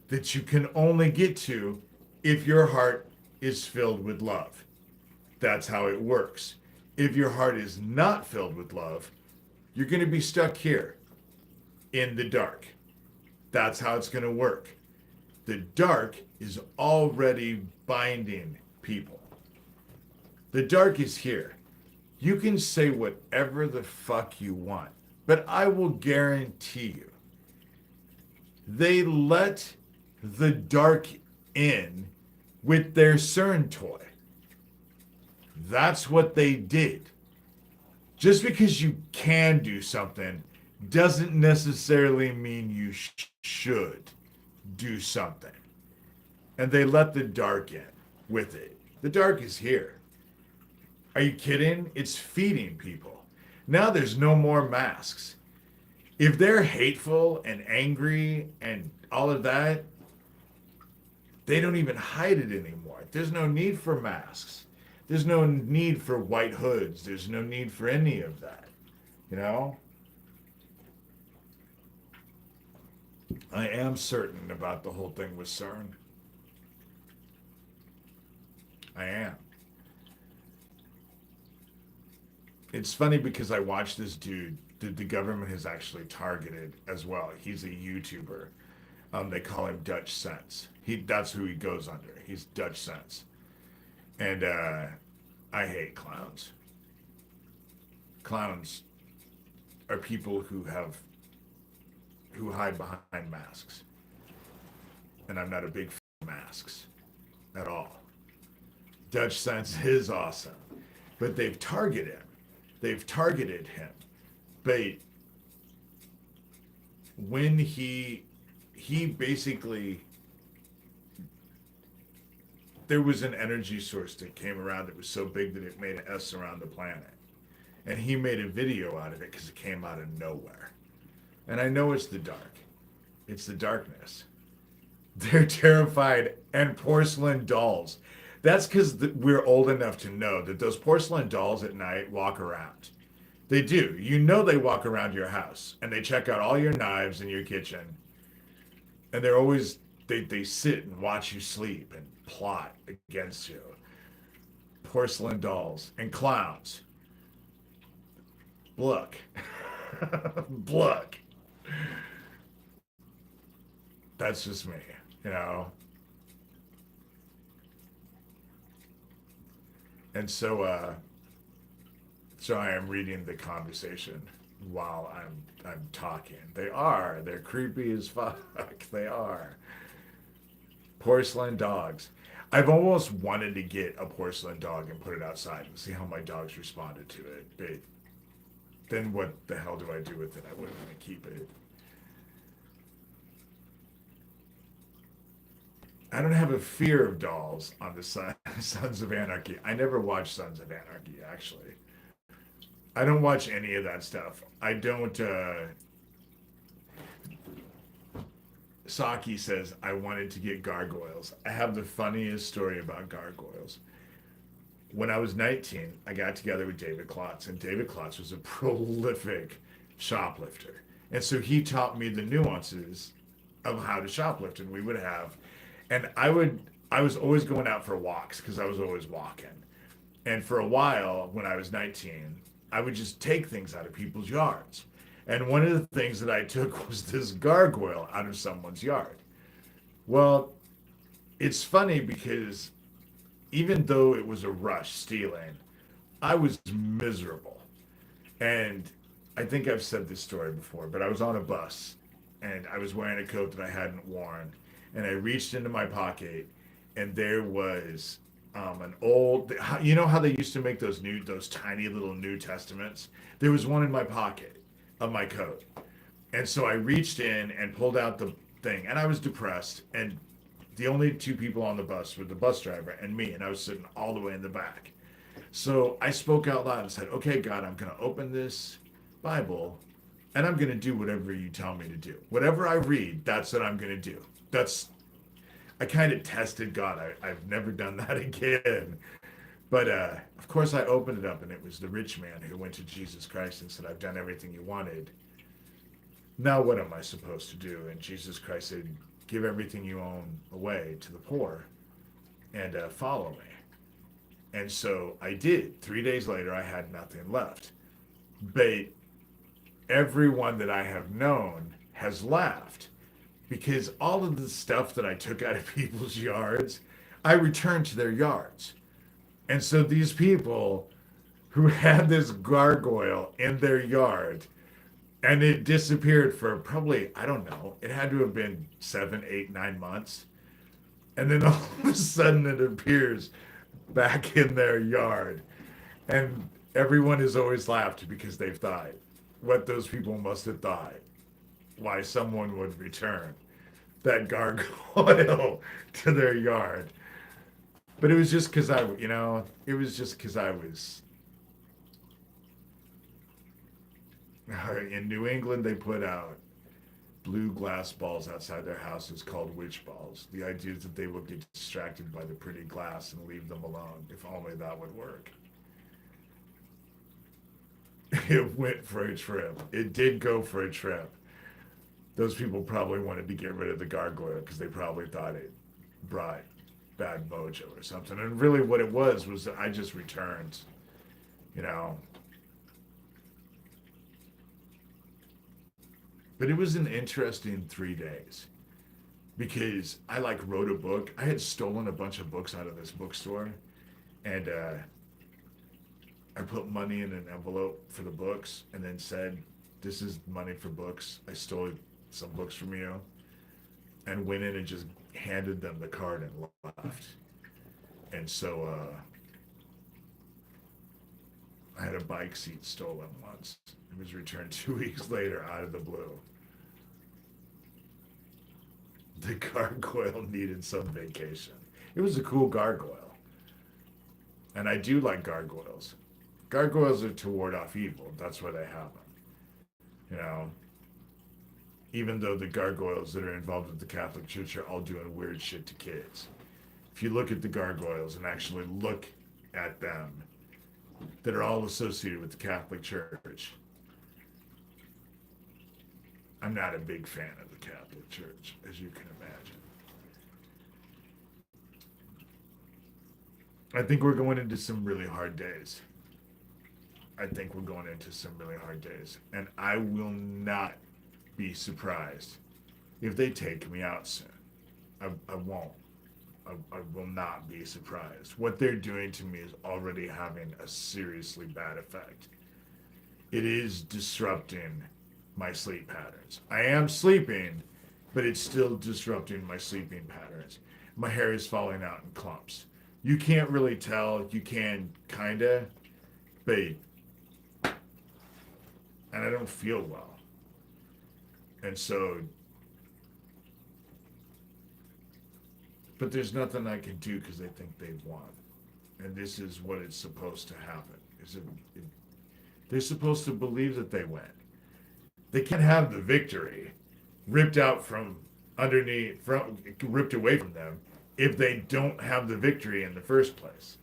that you can only get to if your heart is filled with love. That's how it works. If your heart is not filled with love, you're going to be stuck here in the dark. That's how it's going to work. The dark is already binding people. The dark is here. You can say whatever the fuck you want, but I will guarantee you, they let the dark in with their CERN toy. That's what they did. Just because you can do something doesn't necessarily mean you should do something. And they let the dark in with it. The dark is here. Are you kidding? It's feeding people. Now there's no more masks. If they're hateful and angry and all of that, they don't even hide it anymore. There's no need for masks. There's no need for white hoods. There's no need for any of that. You know? I am certain about the whole thing with CERN. I am. It's funny because I watched this dude that the government has actually targeted as well. He's a YouTuber. They call him Dutch Sense. That's who he goes under. He's Dutch Sense. And I hate clowns. Clowns are people who hide behind masks. And I'm not a big fan of masks at all. Dutch Sense is awesome. But they've targeted him. But when he basically, there was an energy source that came around that was so big that it made an S around the planet. And he made a video out of it because it came out of nowhere. And I know it's the dark. It's the darkness. They're terrified. And porcelain dolls. That's because we're old enough to know that those porcelain dolls at night walk around. They do. You know they walk around your house. And they check out all your knives in your kitchen. And they're always, they sit and watch you sleep and plot against you. Porcelain dolls and clowns. Look. Look. That's just me, you know. And so I am reading the conversation while I'm talking. They're creepy as fuck. They are. Porcelain dogs. I've almost wanted to get a porcelain dog and put it outside and see how my dogs responded to it. But then what the hell do I do with it? I wouldn't want to keep it. I don't have a fear of dolls on the Sons of Anarchy. I never watched Sons of Anarchy, actually. I don't watch any of that stuff. I don't, Saki says, I wanted to get gargoyles. I have the funniest story about gargoyles. When I was 19, I got together with David Klotz, and David Klotz was a prolific shoplifter. And so he taught me the nuances of how to shoplift, and we would have, and I was always going out for walks because I was always walking. And for a while, when I was 19, I would just take things out of people's yards. And one of the things that I took was this gargoyle out of someone's yard. Well, it's funny because even though it was a rush stealing, I was miserable. And I think I've said this story before, but I was on a bus and I was wearing a coat that I hadn't worn. And I reached into my pocket and there was an old, you know how they used to make those tiny little New Testaments? There was one in my pocket of my coat. And so I reached in and pulled out the thing, and I was depressed, and the only two people on the bus were the bus driver and me, and I was sitting all the way in the back. So I spoke out loud and said, okay, God, I'm going to open this Bible, and I'm going to do whatever you tell me to do. Whatever I read, that's what I'm going to do. I kind of tested God. I've never done that again. But of course I opened it up and it was the rich man who went to Jesus Christ and said, I've done everything you wanted. Now what am I supposed to do? And Jesus Christ said, give everything you own away to the poor and follow me. And so I did. 3 days later, I had nothing left. But everyone that I have known has laughed. because all of the stuff that I took out of people's yards, I returned to their yards. And so these people who had this gargoyle in their yard and it disappeared for probably, I don't know, it had to have been 7, 8, 9 months. And then all of a sudden it appears back in their yard. And everyone has always laughed because they've thought what those people must have thought, why someone would return that gargoyle to their yard. But it was just because it was just because I was in New England. They put out blue glass balls outside their houses called witch balls. The idea is that they will get distracted by the pretty glass and leave them alone. If only that would work. It went for a trip. It did go for a trip. Those people probably wanted to get rid of the gargoyle because they probably thought it brought bad mojo or something. And really what it was that I just returned, you know. But it was an interesting 3 days because I wrote a book. I had stolen a bunch of books out of this bookstore, and I put money in an envelope for the books and then said, "This is money for books. I stole some books from you," and went in and just handed them the card and left. And so I had a bike seat stolen once. It was returned 2 weeks later out of the blue. The gargoyle needed some vacation. It was a cool gargoyle. And I do like gargoyles. Gargoyles are to ward off evil. That's why they have them. You know, even though the gargoyles that are involved with the Catholic Church are all doing weird shit to kids. If you look at the gargoyles and actually look at them, that are all associated with the Catholic Church, I'm not a big fan of the Catholic Church, as you can imagine. I think we're going into some really hard days. And I will not be surprised if they take me out soon. I won't. I will not be surprised. What they're doing to me is already having a seriously bad effect. It is disrupting my sleep patterns. I am sleeping, but it's still disrupting my sleeping patterns. My hair is falling out in clumps. You can't really tell. You can kinda, but and I don't feel well. And so, but there's nothing I can do because they think they've won. And this is what it's supposed to happen. They're supposed to believe that they win. They can't have the victory ripped out from underneath, ripped away from them if they don't have the victory in the first place.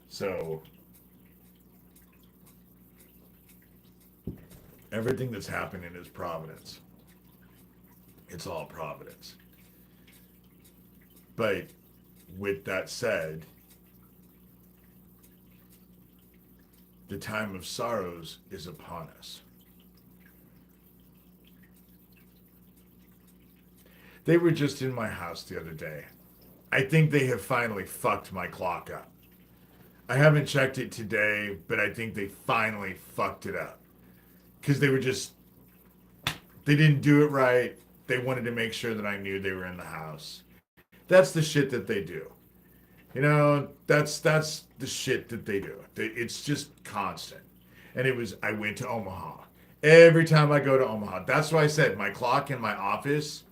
So, everything that's happening is providence. It's all providence. But with that said, the time of sorrows is upon us. They were just in my house the other day. I think they have finally fucked my clock up. I haven't checked it today, but I think they finally fucked it up. Because they didn't do it right. They wanted to make sure that I knew they were in the house. That's the shit that they do. You know, that's the shit that they do. It's just constant. And I went to Omaha. Every time I go to Omaha, that's why I said my clock in my office,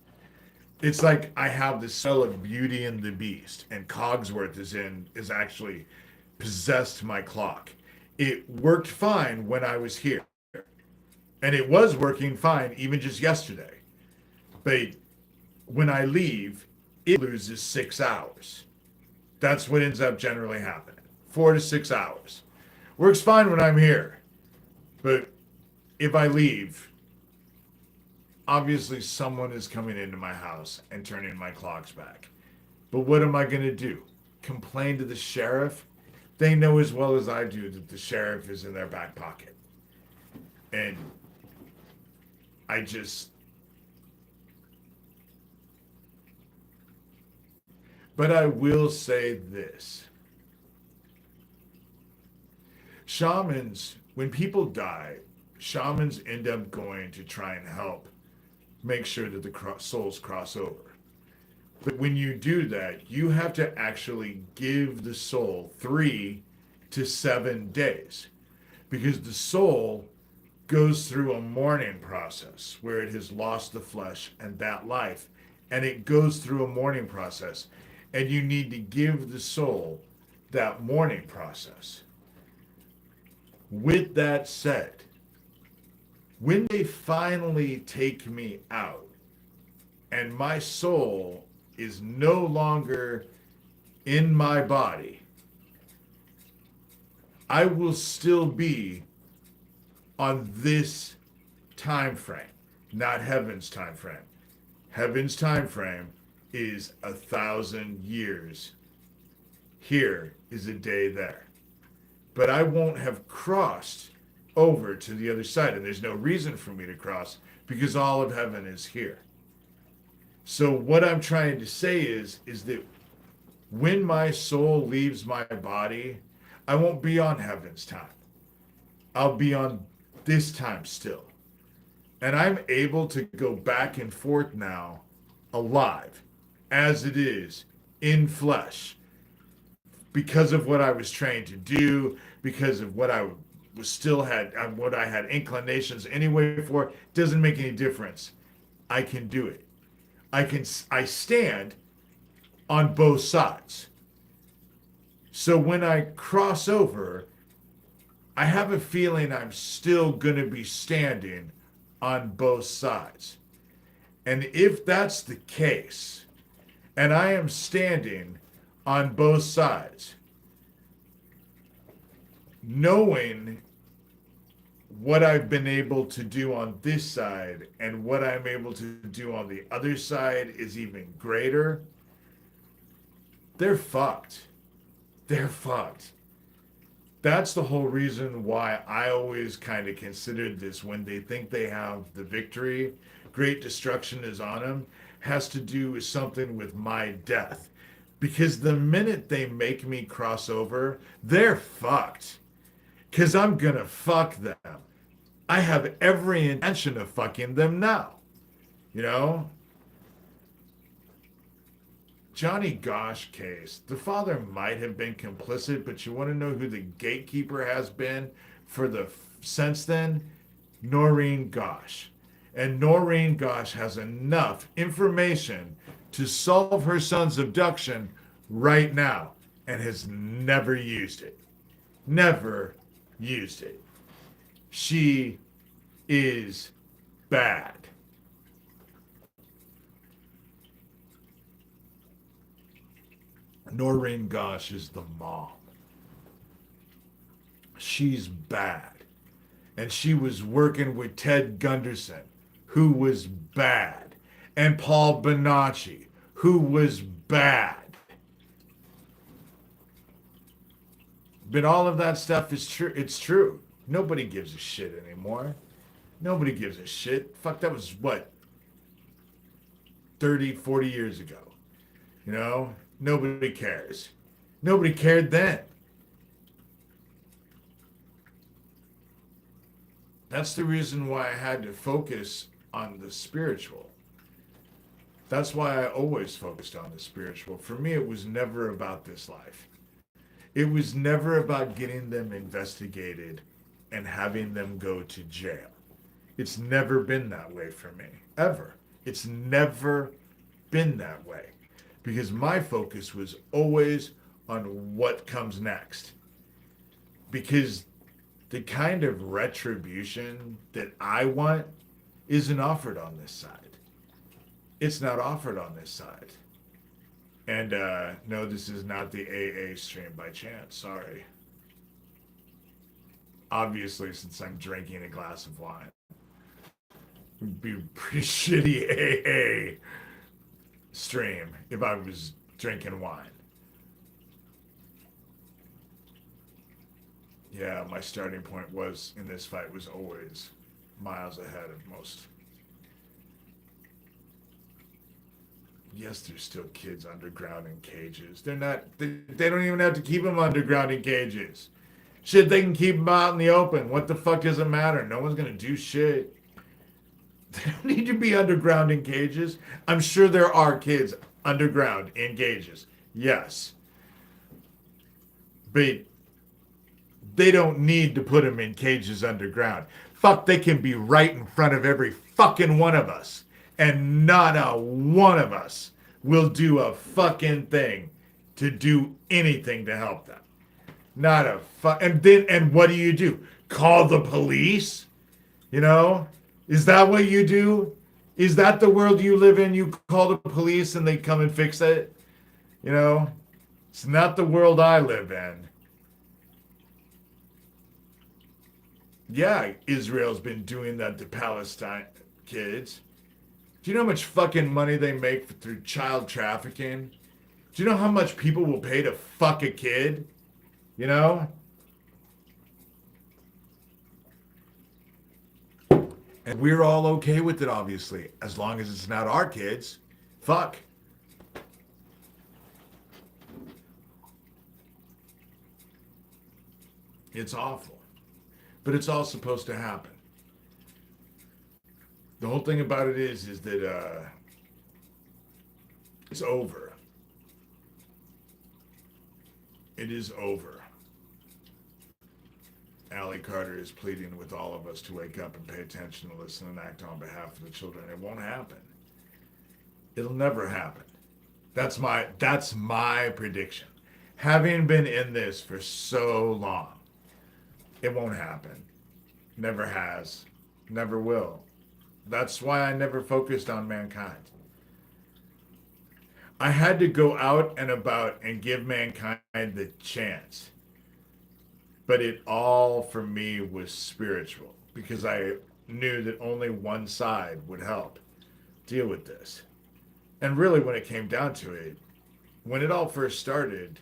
it's like I have the smell of Beauty and the Beast, and Cogsworth is actually possessed my clock. It worked fine when I was here. And it was working fine even just yesterday. But when I leave, it loses 6 hours. That's what ends up generally happening. 4 to 6 hours. Works fine when I'm here. But if I leave, obviously someone is coming into my house and turning my clocks back. But what am I going to do? Complain to the sheriff? They know as well as I do that the sheriff is in their back pocket. And But I will say this. Shamans, when people die, shamans end up going to try and help make sure that the souls cross over. But when you do that, you have to actually give the soul 3 to 7 days, because the soul goes through a mourning process where it has lost the flesh and that life, and it goes through a mourning process, and you need to give the soul that mourning process. With that said, when they finally take me out and my soul is no longer in my body, I will still be on this time frame, not heaven's time frame. Heaven's time frame is 1,000 years. Here is a day there. But I won't have crossed over to the other side, and there's no reason for me to cross because all of heaven is here. So what I'm trying to say is that when my soul leaves my body, I won't be on heaven's time. I'll be on this time still. And I'm able to go back and forth now, alive, as it is, in flesh, because of what I was trained to do, because of what I was what I had inclinations anyway for. Doesn't make any difference. I can do it. I stand on both sides. So when I cross over, I have a feeling I'm still going to be standing on both sides. And if that's the case, and I am standing on both sides, knowing what I've been able to do on this side and what I'm able to do on the other side is even greater, they're fucked. They're fucked. That's the whole reason why I always kind of considered this, when they think they have the victory, great destruction is on them, has to do with something with my death. Because the minute they make me cross over, they're fucked. Because I'm going to fuck them. I have every intention of fucking them now. You know? Johnny Gosch case, the father might have been complicit, but you want to know who the gatekeeper has been for the since then? Noreen Gosch. And Noreen Gosch has enough information to solve her son's abduction right now and has never used it. Never used it. She is bad. Noreen Gosch is the mom. She's bad. And she was working with Ted Gunderson, who was bad. And Paul Bonacci, who was bad. But all of that stuff is true. It's true. Nobody gives a shit anymore. Nobody gives a shit. Fuck, that was what? 30, 40 years ago. You know? Nobody cares. Nobody cared then. That's the reason why I had to focus on the spiritual. That's why I always focused on the spiritual. For me, it was never about this life. It was never about getting them investigated and having them go to jail. It's never been that way for me, ever. It's never been that way. Because my focus was always on what comes next. Because the kind of retribution that I want isn't offered on this side. It's not offered on this side. And no, this is not the AA stream by chance. Sorry. Obviously, since I'm drinking a glass of wine, it would be a pretty shitty AA stream if I was drinking wine. Yeah, my starting point was in this fight was always miles ahead of most. Yes, there's still kids underground in cages. They're not. They don't even have to keep them underground in cages. Shit, they can keep them out in the open. What the fuck does it matter? No one's gonna do shit. They don't need to be underground in cages. I'm sure there are kids underground in cages. Yes, but they don't need to put them in cages underground. Fuck, they can be right in front of every fucking one of us, and not a one of us will do a fucking thing to do anything to help them. Not a fuck. And what do? Call the police? You know? Is that what you do? Is that the world you live in? You call the police and they come and fix it? You know? It's not the world I live in. Yeah, Israel's been doing that to Palestine kids. Do you know how much fucking money they make through child trafficking? Do you know how much people will pay to fuck a kid? You know? And we're all okay with it, obviously, as long as it's not our kids. Fuck. It's awful. But it's all supposed to happen. The whole thing about it is that it's over. It is over. Allie Carter is pleading with all of us to wake up and pay attention, to listen, and act on behalf of the children. It won't happen. It'll never happen. That's my prediction. Having been in this for so long, it won't happen. Never has. Never will. That's why I never focused on mankind. I had to go out and about and give mankind the chance. But it all, for me, was spiritual. Because I knew that only one side would help deal with this. And really, when it came down to it, when it all first started,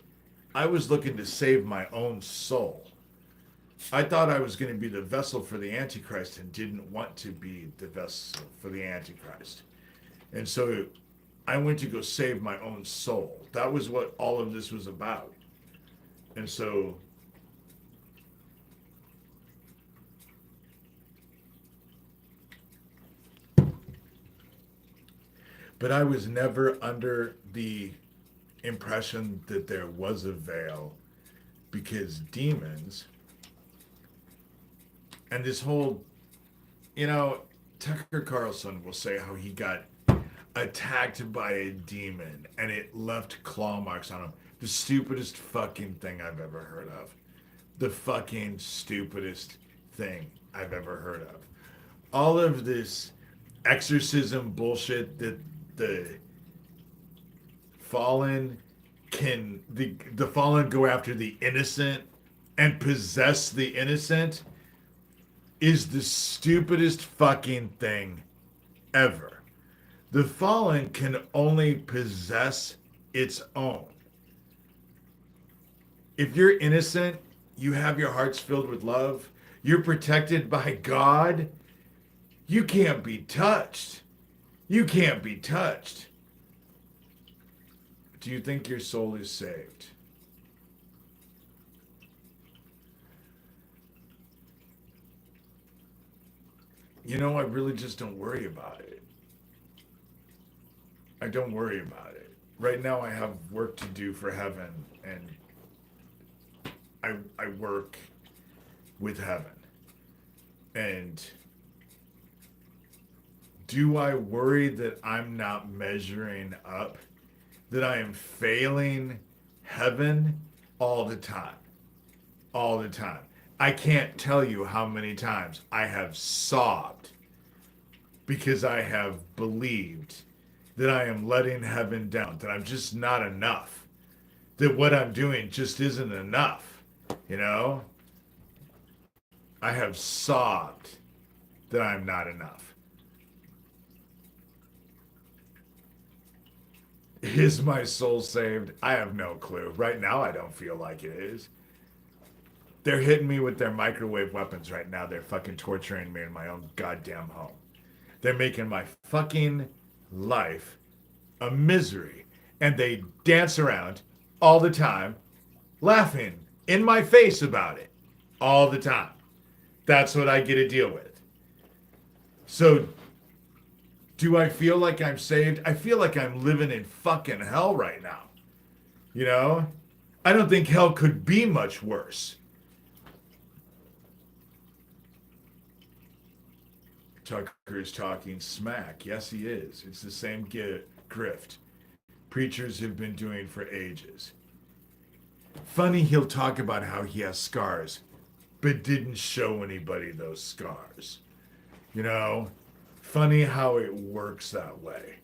I was looking to save my own soul. I thought I was going to be the vessel for the Antichrist and didn't want to be the vessel for the Antichrist. And so I went to go save my own soul. That was what all of this was about. And so but I was never under the impression that there was a veil, because demons and this whole, Tucker Carlson will say how he got attacked by a demon and it left claw marks on him. The stupidest fucking thing I've ever heard of. The fucking stupidest thing I've ever heard of. All of this exorcism bullshit that the fallen the fallen go after the innocent and possess the innocent is the stupidest fucking thing ever. The fallen can only possess its own. If you're innocent, you have your hearts filled with love, you're protected by God, you can't be touched. You can't be touched. Do you think your soul is saved? I really just don't worry about it. I don't worry about it. Right now I have work to do for heaven, and I work with heaven. And do I worry that I'm not measuring up? That I am failing heaven? All the time. All the time. I can't tell you how many times I have sobbed because I have believed that I am letting heaven down, that I'm just not enough, that what I'm doing just isn't enough, I have sobbed that I'm not enough. Is my soul saved? I have no clue. Right now, I don't feel like it is. They're hitting me with their microwave weapons right now. They're fucking torturing me in my own goddamn home. They're making my fucking life a misery, and they dance around all the time, laughing in my face about it all the time. That's what I get to deal with. So, do I feel like I'm saved? I feel like I'm living in fucking hell right now. You know? I don't think hell could be much worse. Tucker is talking smack. Yes, he is. It's the same grift preachers have been doing for ages. Funny, he'll talk about how he has scars, but didn't show anybody those scars. You know? Funny how it works that way.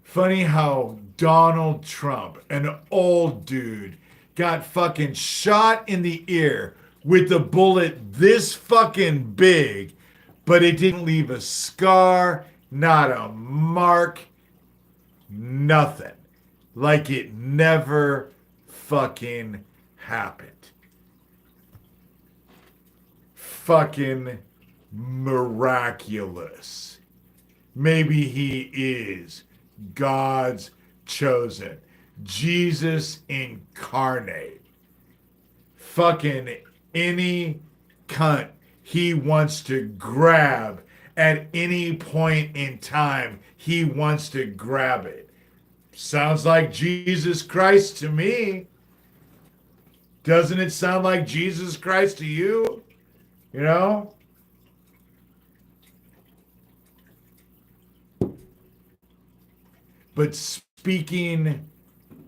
Funny how Donald Trump, an old dude, got fucking shot in the ear with a bullet this fucking big, but it didn't leave a scar, not a mark, nothing. Like it never fucking happened. Fucking miraculous. Maybe he is God's chosen. Jesus incarnate. Fucking any cunt he wants to grab at any point in time, he wants to grab it. Sounds like Jesus Christ to me. Doesn't it sound like Jesus Christ to you? You know? But speaking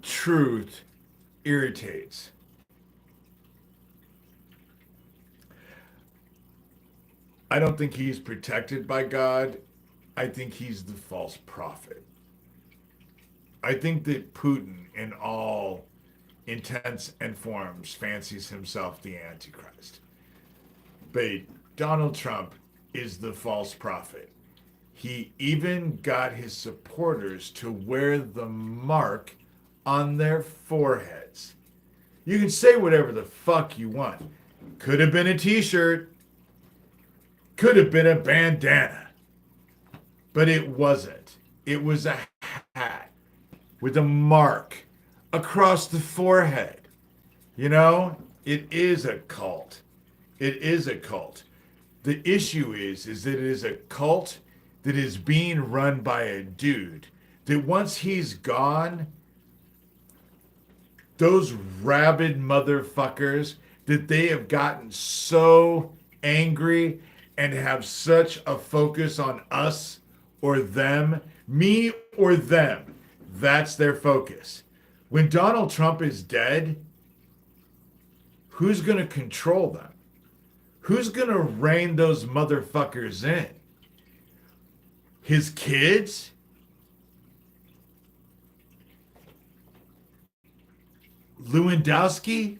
truth irritates. I don't think he's protected by God. I think he's the false prophet. I think that Putin, in all intents and forms, fancies himself the Antichrist. But Donald Trump is the false prophet. He even got his supporters to wear the mark on their foreheads. You can say whatever the fuck you want. Could have been a t-shirt. Could have been a bandana. But it wasn't. It was a hat with a mark across the forehead. You know, it is a cult. It is a cult. The issue is that it is a cult that is being run by a dude that once he's gone, those rabid motherfuckers that they have gotten so angry and have such a focus on us or them, me or them, that's their focus. When Donald Trump is dead, who's going to control them? Who's going to rein those motherfuckers in? His kids? Lewandowski?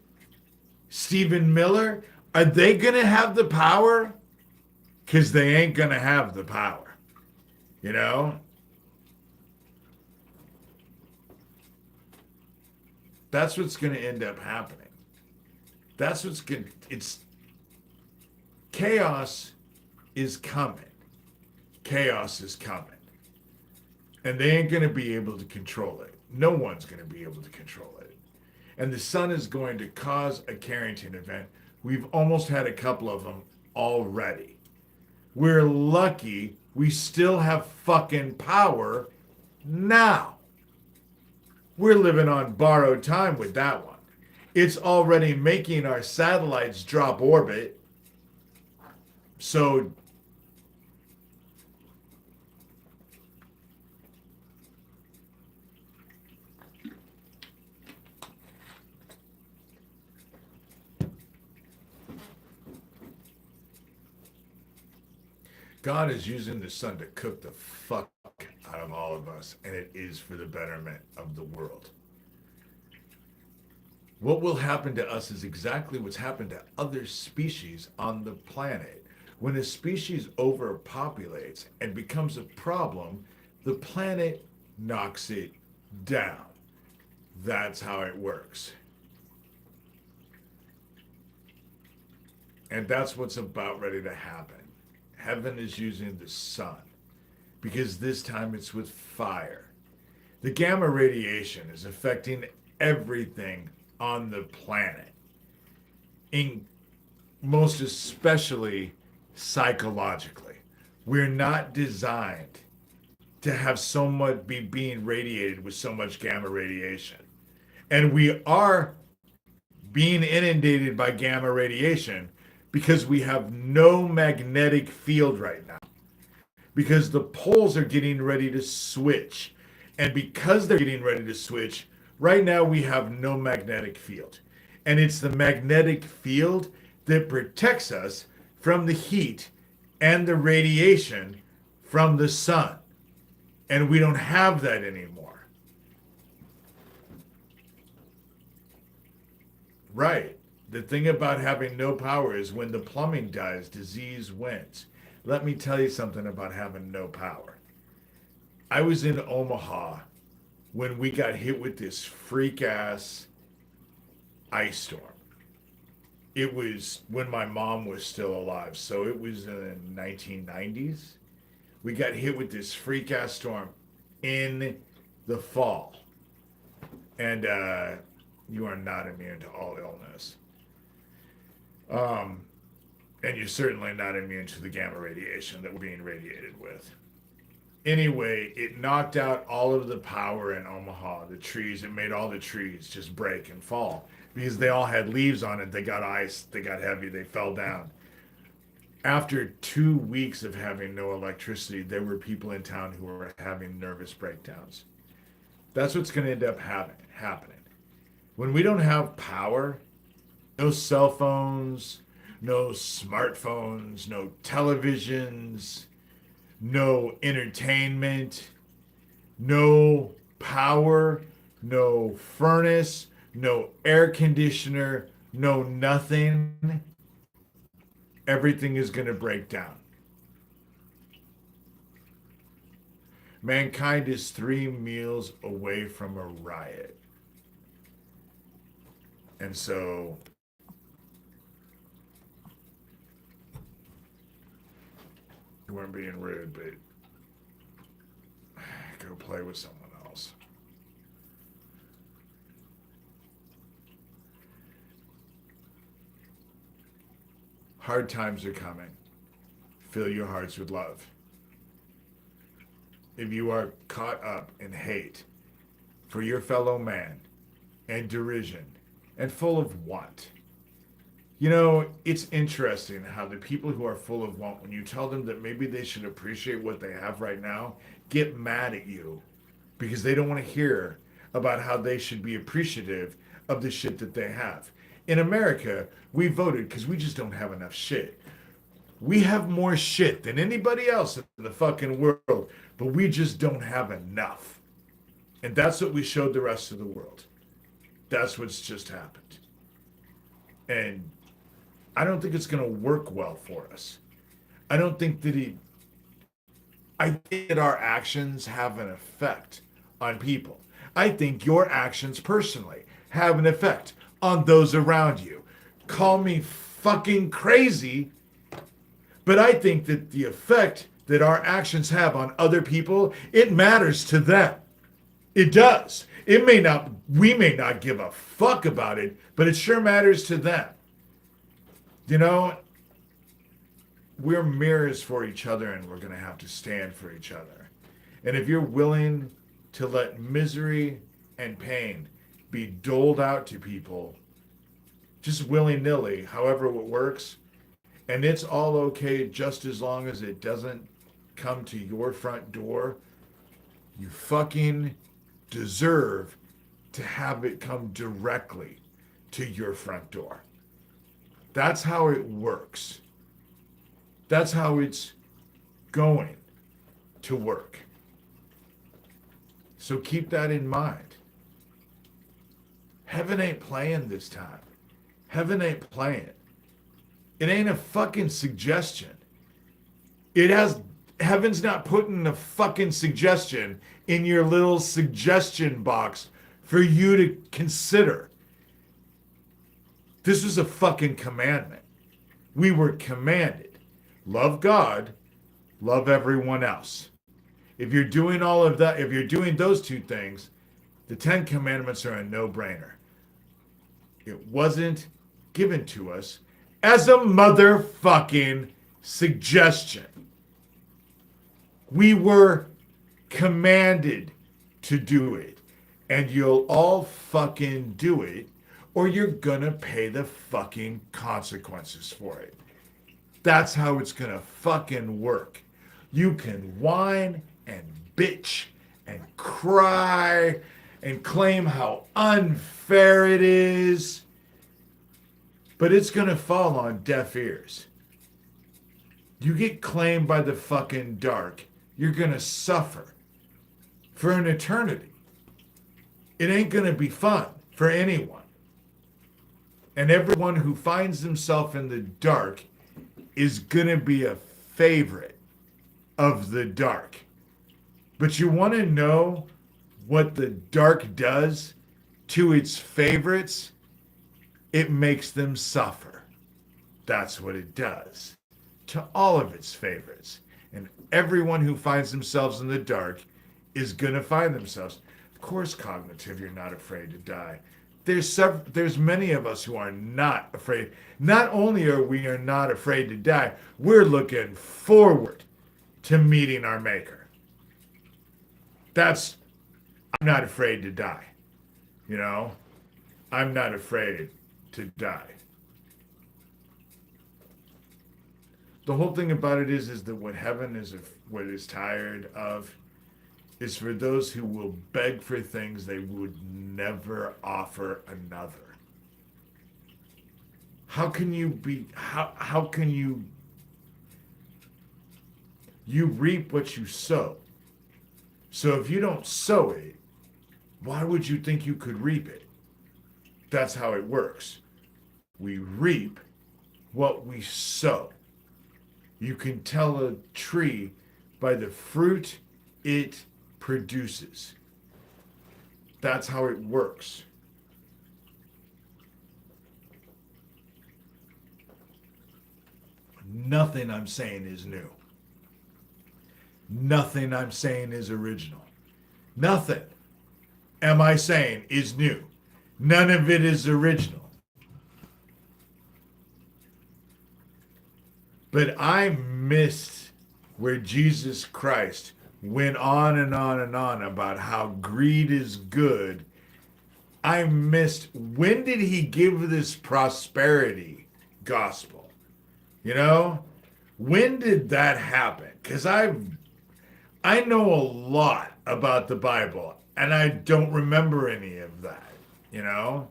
Stephen Miller? Are they going to have the power? Because they ain't going to have the power. You know? That's what's going to end up happening. That's what's going to... It's... Chaos is coming. Chaos is coming. And they ain't going to be able to control it. No one's going to be able to control it. And the sun is going to cause a Carrington event. We've almost had a couple of them already. We're lucky we still have fucking power now. We're living on borrowed time with that one. It's already making our satellites drop orbit. So God is using the sun to cook the fuck out of all of us, and it is for the betterment of the world. What will happen to us is exactly what's happened to other species on the planet. When a species overpopulates and becomes a problem, the planet knocks it down. That's how it works. And that's what's about ready to happen. Heaven is using the sun because this time it's with fire. The gamma radiation is affecting everything on the planet, in most especially psychologically. We're not designed to have so much be being radiated with so much gamma radiation. And we are being inundated by gamma radiation because we have no magnetic field right now. Because the poles are getting ready to switch. And because they're getting ready to switch, right now we have no magnetic field. And it's the magnetic field that protects us from the heat and the radiation from the sun. And we don't have that anymore. Right. The thing about having no power is when the plumbing dies, disease wins. Let me tell you something about having no power. I was in Omaha when we got hit with this freak ass ice storm. It was when my mom was still alive, so it was in the 1990s. We got hit with this freak ass storm in the fall. And you are not immune to all illness. And you're certainly not immune to the gamma radiation that we're being radiated with. Anyway, it knocked out all of the power in Omaha, the trees. It made all the trees just break and fall because they all had leaves on it. They got ice, they got heavy, they fell down. After 2 weeks of having no electricity, there were people in town who were having nervous breakdowns. That's what's going to end up happening. When we don't have power, no cell phones, no smartphones, no televisions, no entertainment, no power, no furnace, no air conditioner, no nothing, everything is going to break down. Mankind is 3 meals away from a riot. And so you weren't being rude, but go play with someone else. Hard times are coming. Fill your hearts with love. If you are caught up in hate for your fellow man and derision and full of want, you know, it's interesting how the people who are full of want, when you tell them that maybe they should appreciate what they have right now, get mad at you because they don't want to hear about how they should be appreciative of the shit that they have. In America, we voted because we just don't have enough shit. We have more shit than anybody else in the fucking world, but we just don't have enough. And that's what we showed the rest of the world. That's what's just happened. And I don't think it's going to work well for us. I don't think that I think that our actions have an effect on people. I think your actions personally have an effect on those around you. Call me fucking crazy, but I think that the effect that our actions have on other people, it matters to them. It does. We may not give a fuck about it, but it sure matters to them. You know, we're mirrors for each other and we're going to have to stand for each other. And if you're willing to let misery and pain be doled out to people just willy-nilly, however it works, and it's all okay just as long as it doesn't come to your front door, you fucking deserve to have it come directly to your front door. That's how it works. That's how it's going to work. So keep that in mind. Heaven ain't playing this time. Heaven ain't playing. It ain't a fucking suggestion. Heaven's not putting a fucking suggestion in your little suggestion box for you to consider. This was a fucking commandment. We were commanded. Love God, love everyone else. If you're doing all of that, if you're doing those two things, the Ten Commandments are a no-brainer. It wasn't given to us as a motherfucking suggestion. We were commanded to do it. And you'll all fucking do it, or you're gonna pay the fucking consequences for it. That's how it's gonna fucking work. You can whine and bitch and cry and claim how unfair it is, but it's gonna fall on deaf ears. You get claimed by the fucking dark, you're gonna suffer for an eternity. It ain't gonna be fun for anyone. And everyone who finds themselves in the dark is gonna be a favorite of the dark. But you wanna know what the dark does to its favorites? It makes them suffer. That's what it does to all of its favorites. And everyone who finds themselves in the dark is gonna find themselves. Of course, cognitive, you're not afraid to die. There's many of us who are not afraid. Not only are we not afraid to die, we're looking forward to meeting our maker. I'm not afraid to die. You know? I'm not afraid to die. The whole thing about it is that what heaven is, what is tired of, is for those who will beg for things they would never offer another. How can you reap what you sow? So if you don't sow it, why would you think you could reap it? That's how it works. We reap what we sow. You can tell a tree by the fruit it produces. That's how it works. Nothing I'm saying is new. Nothing I'm saying is original. Nothing am I saying is new. None of it is original. But I missed where Jesus Christ went on and on and on about how greed is good. I missed, when did he give this prosperity gospel? You know? When did that happen? Because I know a lot about the Bible, and I don't remember any of that, you know?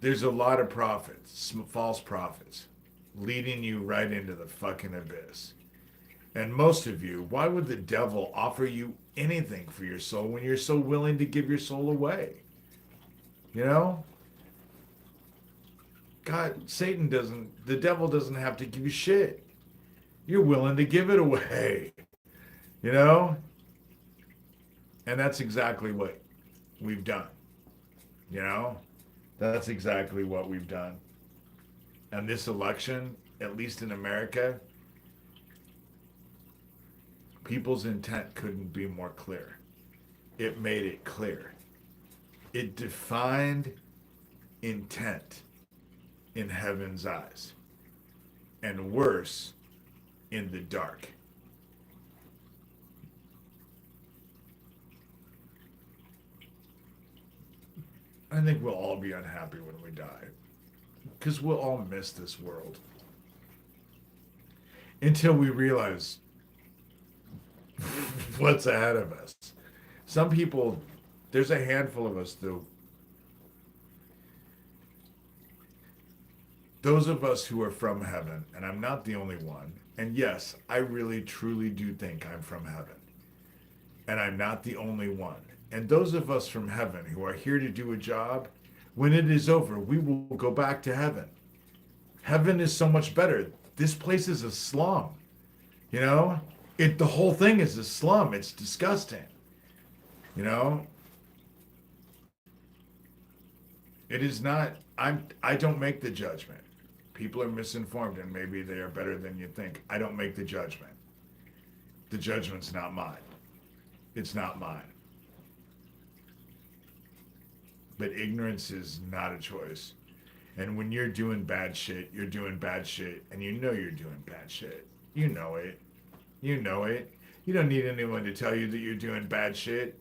There's a lot of prophets, false prophets, leading you right into the fucking abyss. And most of you, why would the devil offer you anything for your soul when you're so willing to give your soul away? You know? God, the devil doesn't have to give you shit. You're willing to give it away. You know? And that's exactly what we've done. You know? That's exactly what we've done. And this election, at least in America, people's intent couldn't be more clear. It made it clear. It defined intent in heaven's eyes, and worse, in the dark. I think we'll all be unhappy when we die, because we'll all miss this world until we realize what's ahead of us. Some people, there's a handful of us, though. Those of us who are from heaven, and I'm not the only one, and yes, I really truly do think I'm from heaven, and I'm not the only one. And those of us from heaven who are here to do a job, when it is over, we will go back to heaven. Heaven is so much better. This place is a slum. You know? The whole thing is a slum. It's disgusting. You know? It is not, I don't make the judgment. People are misinformed and maybe they are better than you think. I don't make the judgment. The judgment's not mine. It's not mine. But ignorance is not a choice. And when you're doing bad shit, you're doing bad shit, and you know you're doing bad shit. You know it. You know it. You don't need anyone to tell you that you're doing bad shit.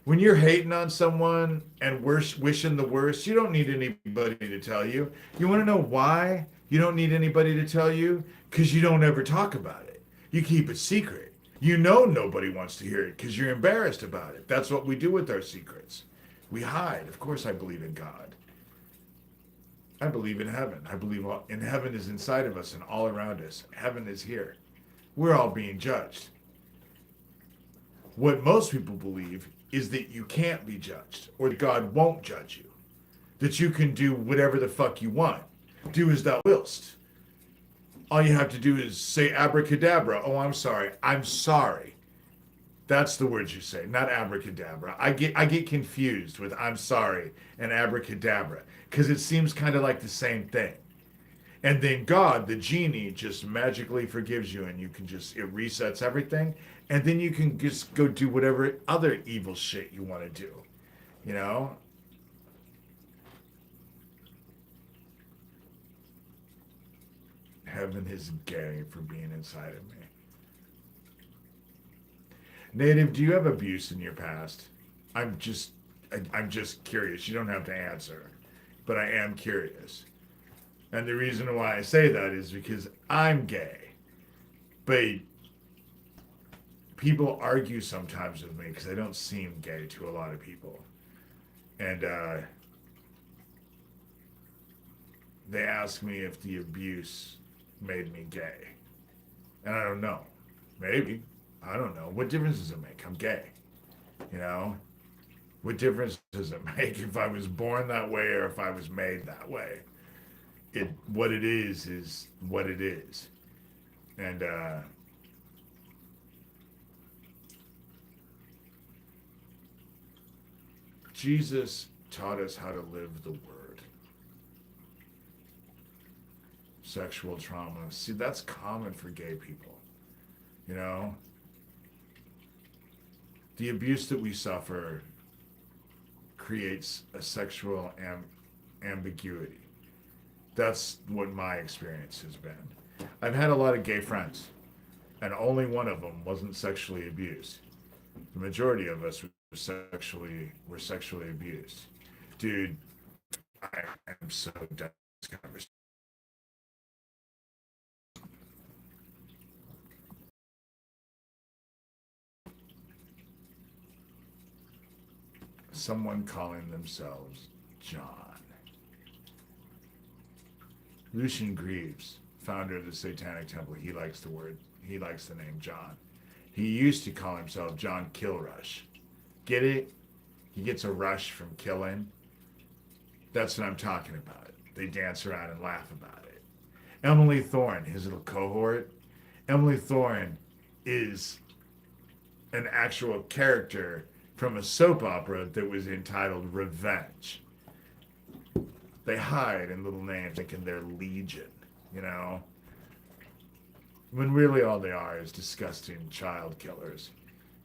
When you're hating on someone and wishing the worst, you don't need anybody to tell you. You want to know why you don't need anybody to tell you? Because you don't ever talk about it. You keep it secret. You know nobody wants to hear it because you're embarrassed about it. That's what we do with our secrets. We hide. Of course I believe in God. I believe in heaven. I believe in heaven is inside of us and all around us. Heaven is here. We're all being judged. What most people believe is that you can't be judged, or that God won't judge you. That you can do whatever the fuck you want. Do as thou willst. All you have to do is say abracadabra. Oh, I'm sorry. I'm sorry. That's the words you say, not abracadabra. I get confused with I'm sorry and abracadabra because it seems kind of like the same thing. And then God, the genie, just magically forgives you, and you can it resets everything, and then you can just go do whatever other evil shit you want to do, you know? Heaven is gay for being inside of me. Native, do you have abuse in your past? I'm just curious. You don't have to answer, but I am curious. And the reason why I say that is because I'm gay. But people argue sometimes with me because I don't seem gay to a lot of people. And they ask me if the abuse made me gay. And I don't know. Maybe. I don't know. What difference does it make? I'm gay. You know? What difference does it make if I was born that way or if I was made that way? What it is what it is. And Jesus taught us how to live the word. Sexual trauma. See, that's common for gay people. You know? The abuse that we suffer creates a sexual ambiguity. That's what my experience has been. I've had a lot of gay friends, and only one of them wasn't sexually abused. The majority of us were sexually abused. Dude, I am so done with this conversation. Someone calling themselves John. Lucian Greaves, founder of the Satanic Temple, he likes the name John. He used to call himself John Killrush. Get it? He gets a rush from killing. That's what I'm talking about. They dance around and laugh about it. Emily Thorne, his little cohort. Emily Thorne is an actual character from a soap opera that was entitled Revenge. They hide in little names thinking they're Legion, you know? When really all they are is disgusting child killers,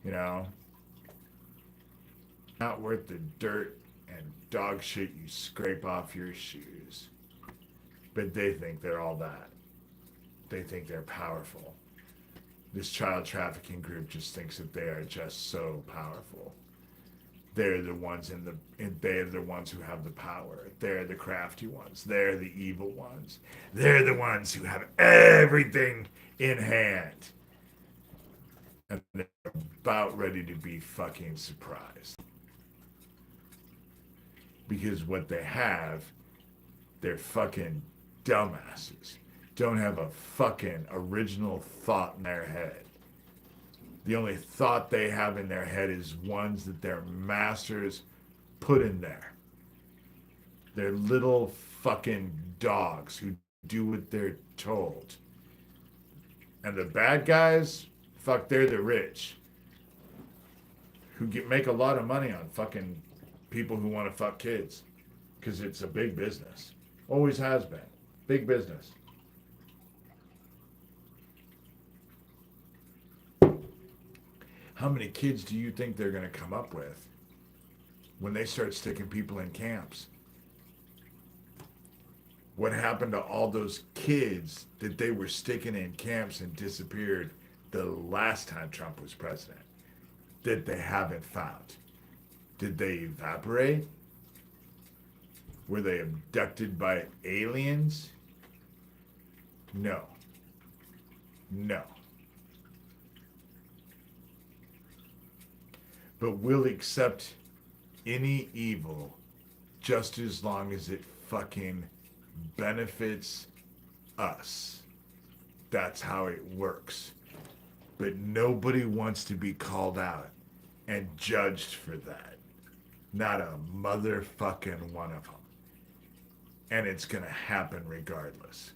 you know? Not worth the dirt and dog shit you scrape off your shoes. But they think they're all that. They think they're powerful. This child trafficking group just thinks that they are just so powerful. They're the ones they're the ones who have the power. They're the crafty ones. They're the evil ones. They're the ones who have everything in hand. And they're about ready to be fucking surprised. Because what they have, they're fucking dumbasses. Don't have a fucking original thought in their head. The only thought they have in their head is ones that their masters put in there. They're little fucking dogs who do what they're told. And the bad guys, fuck, they're the rich. Who make a lot of money on fucking people who want to fuck kids. Because it's a big business. Always has been. Big business. How many kids do you think they're going to come up with when they start sticking people in camps? What happened to all those kids that they were sticking in camps and disappeared the last time Trump was president that they haven't found? Did they evaporate? Were they abducted by aliens? No. No. But we'll accept any evil just as long as it fucking benefits us. That's how it works. But nobody wants to be called out and judged for that. Not a motherfucking one of them. And it's going to happen regardless.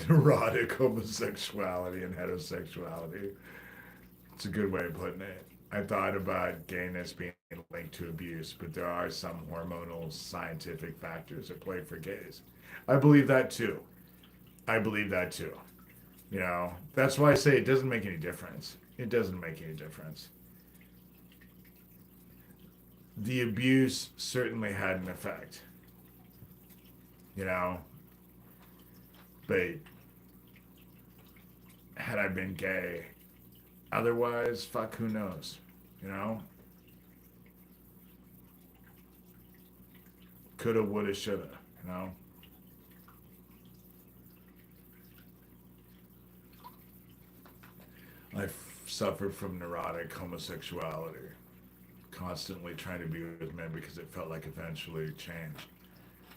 Neurotic homosexuality and heterosexuality. It's a good way of putting it. I thought about gayness being linked to abuse, but there are some hormonal scientific factors at play for gays. I believe that too. I believe that too. You know, that's why I say it doesn't make any difference. It doesn't make any difference. The abuse certainly had an effect. You know, but had I been gay, otherwise, fuck, who knows? You know? Coulda, woulda, shoulda, you know? I've suffered from neurotic homosexuality, constantly trying to be with men because it felt like eventually it changed.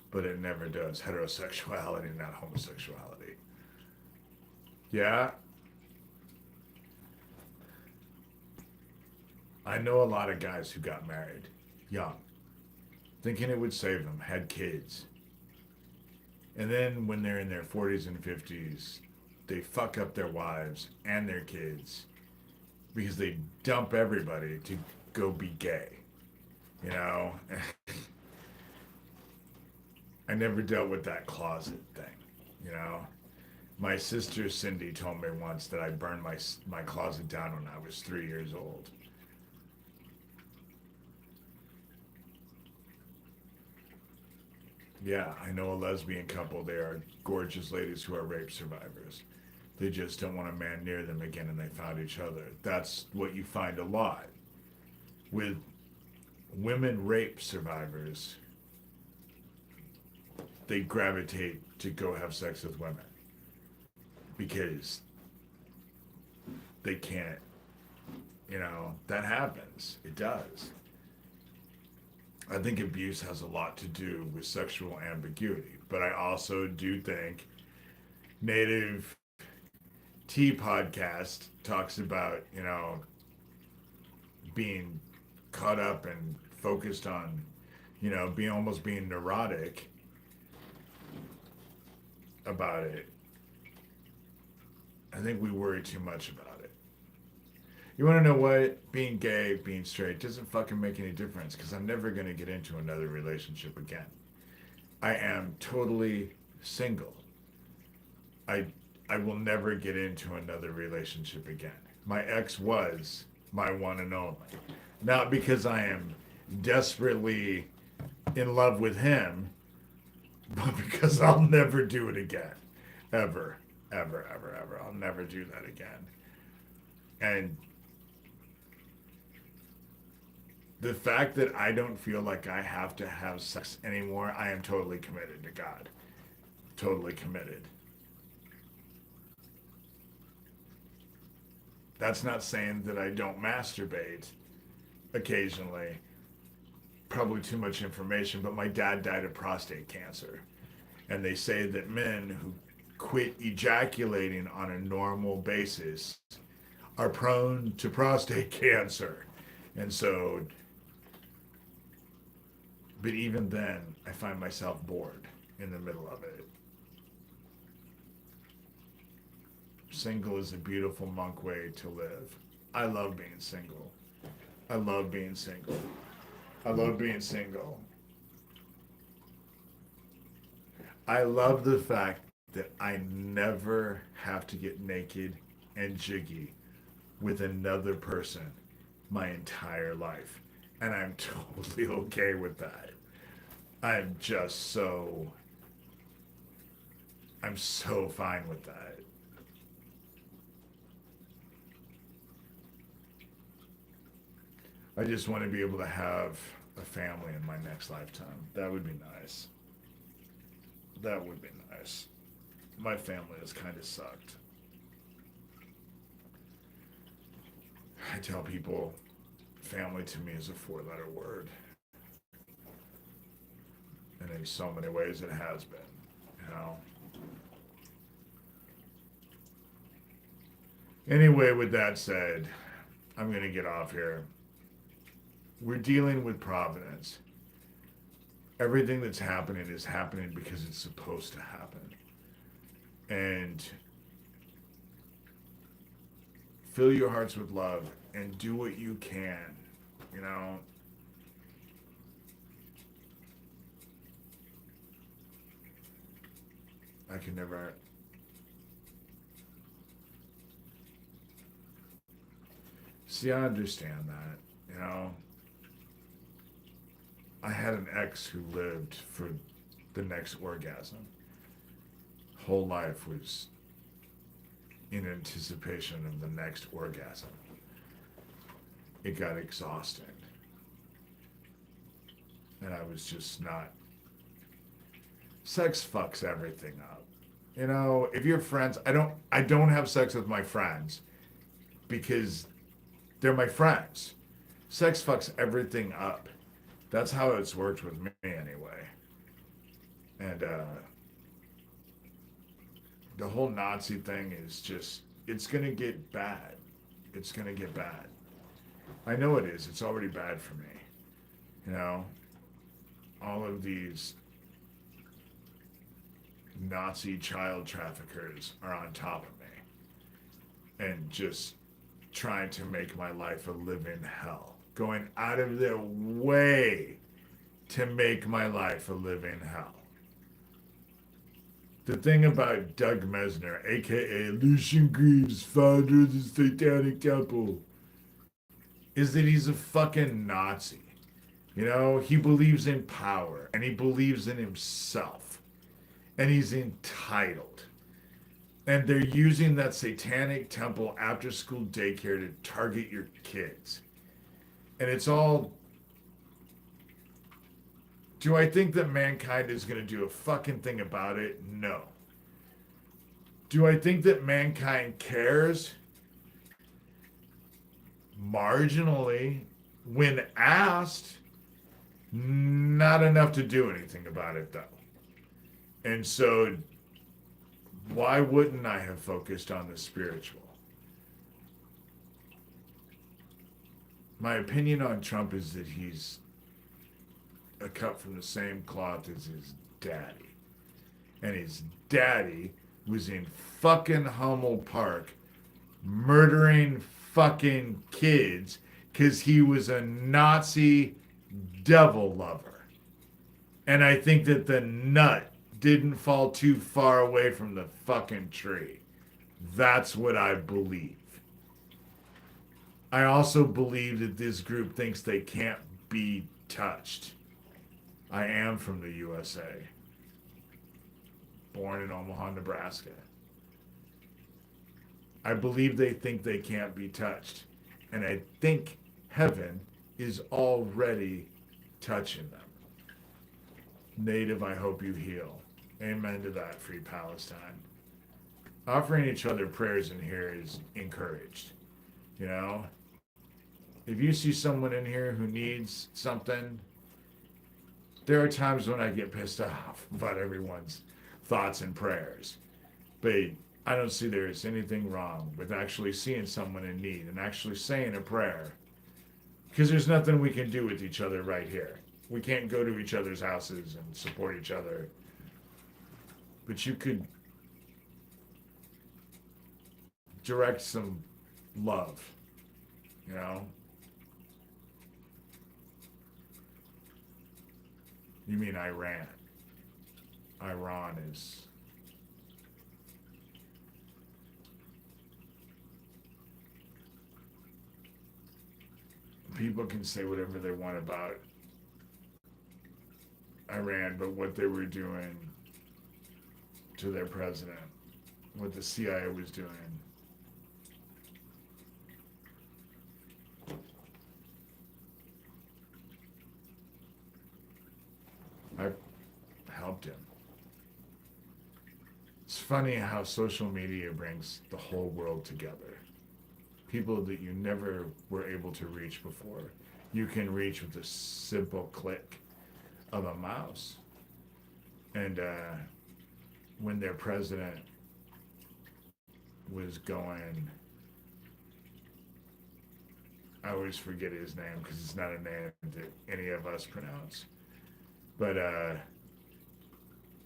But it never does. Heterosexuality, not homosexuality. Yeah, I know a lot of guys who got married young, thinking it would save them, had kids. And then when they're in their 40s and 50s, they fuck up their wives and their kids because they dump everybody to go be gay. You know? I never dealt with that closet thing, you know? My sister Cindy told me once that I burned my closet down when I was 3 years old. Yeah, I know a lesbian couple. They are gorgeous ladies who are rape survivors. They just don't want a man near them again, and they found each other. That's what you find a lot with women rape survivors. They gravitate to go have sex with women because they can't, you know, that happens. It does. I think abuse has a lot to do with sexual ambiguity, but I also do think Native Tea Podcast talks about, you know, being caught up and focused on, you know, being neurotic about it. I think we worry too much about it. You want to know what? Being gay, being straight doesn't fucking make any difference because I'm never going to get into another relationship again. I am totally single. I I will never get into another relationship again. My ex was my one and only. Not because I am desperately in love with him, but because I'll never do it again. Ever, ever, ever, ever. I'll never do that again. And the fact that I don't feel like I have to have sex anymore, I am totally committed to God. Totally committed. That's not saying that I don't masturbate occasionally. Probably too much information, but my dad died of prostate cancer. And they say that men who quit ejaculating on a normal basis are prone to prostate cancer. And so, but even then, I find myself bored in the middle of it. Single is a beautiful monk way to live. I love being single. I love being single. I love being single. I love the fact that I never have to get naked and jiggy with another person my entire life. And I'm totally okay with that. I'm just so, I'm so fine with that. I just want to be able to have a family in my next lifetime. That would be nice. That would be nice. My family has kind of sucked. I tell people family to me is a four-letter word. And in so many ways it has been, you know. Anyway, with that said, I'm going to get off here. We're dealing with providence. Everything that's happening is happening because it's supposed to happen. And fill your hearts with love and do what you can, you know. I can never. See, I understand that, you know. I had an ex who lived for the next orgasm. Whole life was in anticipation of the next orgasm. It got exhausting. And I was just not. Sex fucks everything up. You know, if you're friends, I don't have sex with my friends because they're my friends. Sex fucks everything up. That's how it's worked with me anyway. And the whole Nazi thing is just, it's going to get bad. It's going to get bad. I know it is. It's already bad for me. You know, all of these Nazi child traffickers are on top of me and just trying to make my life a living hell. Going out of their way to make my life a living hell. The thing about Doug Mesner, aka Lucian Greaves, founder of the Satanic Temple, is that he's a fucking Nazi. You know, he believes in power and he believes in himself. And he's entitled. And they're using that Satanic Temple after school daycare to target your kids. And it's all. Do I think that mankind is going to do a fucking thing about it? No. Do I think that mankind cares? Marginally. When asked, not enough to do anything about it, though. And so, why wouldn't I have focused on the spiritual? My opinion on Trump is that he's a cut from the same cloth as his daddy. And his daddy was in fucking Hummel Park murdering fucking kids because he was a Nazi devil lover. And I think that the nut didn't fall too far away from the fucking tree. That's what I believe. I also believe that this group thinks they can't be touched. I am from the USA. Born in Omaha, Nebraska. I believe they think they can't be touched. And I think heaven is already touching them. Native, I hope you heal. Amen to that, Free Palestine. Offering each other prayers in here is encouraged. You know? If you see someone in here who needs something, there are times when I get pissed off about everyone's thoughts and prayers. But I don't see there's anything wrong with actually seeing someone in need and actually saying a prayer. Because there's nothing we can do with each other right here. We can't go to each other's houses and support each other. But you could direct some love, you know? You mean Iran? Iran is... People can say whatever they want about Iran, but what they were doing to their president, what the CIA was doing, I helped him. It's funny how social media brings the whole world together. People that you never were able to reach before, you can reach with a simple click of a mouse. And when their president was going, I always forget his name because it's not a name that any of us pronounce. But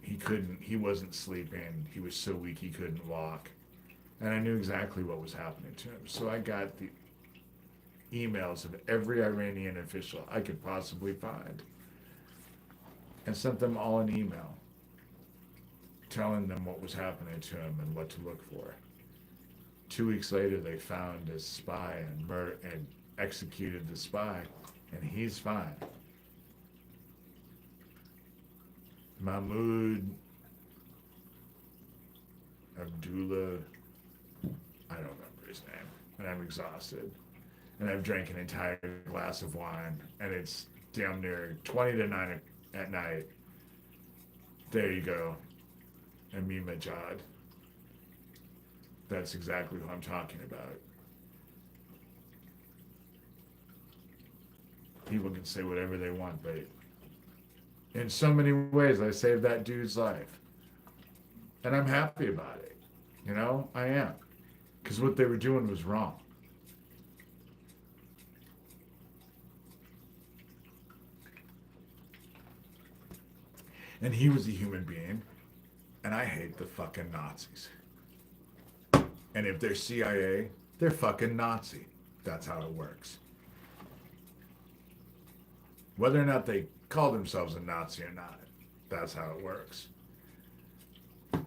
he wasn't sleeping. He was so weak he couldn't walk. And I knew exactly what was happening to him. So I got the emails of every Iranian official I could possibly find and sent them all an email telling them what was happening to him and what to look for. 2 weeks later, they found a spy and executed the spy, and he's fine. Mahmoud Abdullah, I don't remember his name, and I'm exhausted. And I've drank an entire glass of wine, and it's damn near 20 to 9 at night. There you go. Amin Majad. That's exactly who I'm talking about. People can say whatever they want, but in so many ways, I saved that dude's life. And I'm happy about it. You know, I am. Because what they were doing was wrong. And he was a human being. And I hate the fucking Nazis. And if they're CIA, they're fucking Nazi. That's how it works. Whether or not they call themselves a Nazi or not, that's how it works. All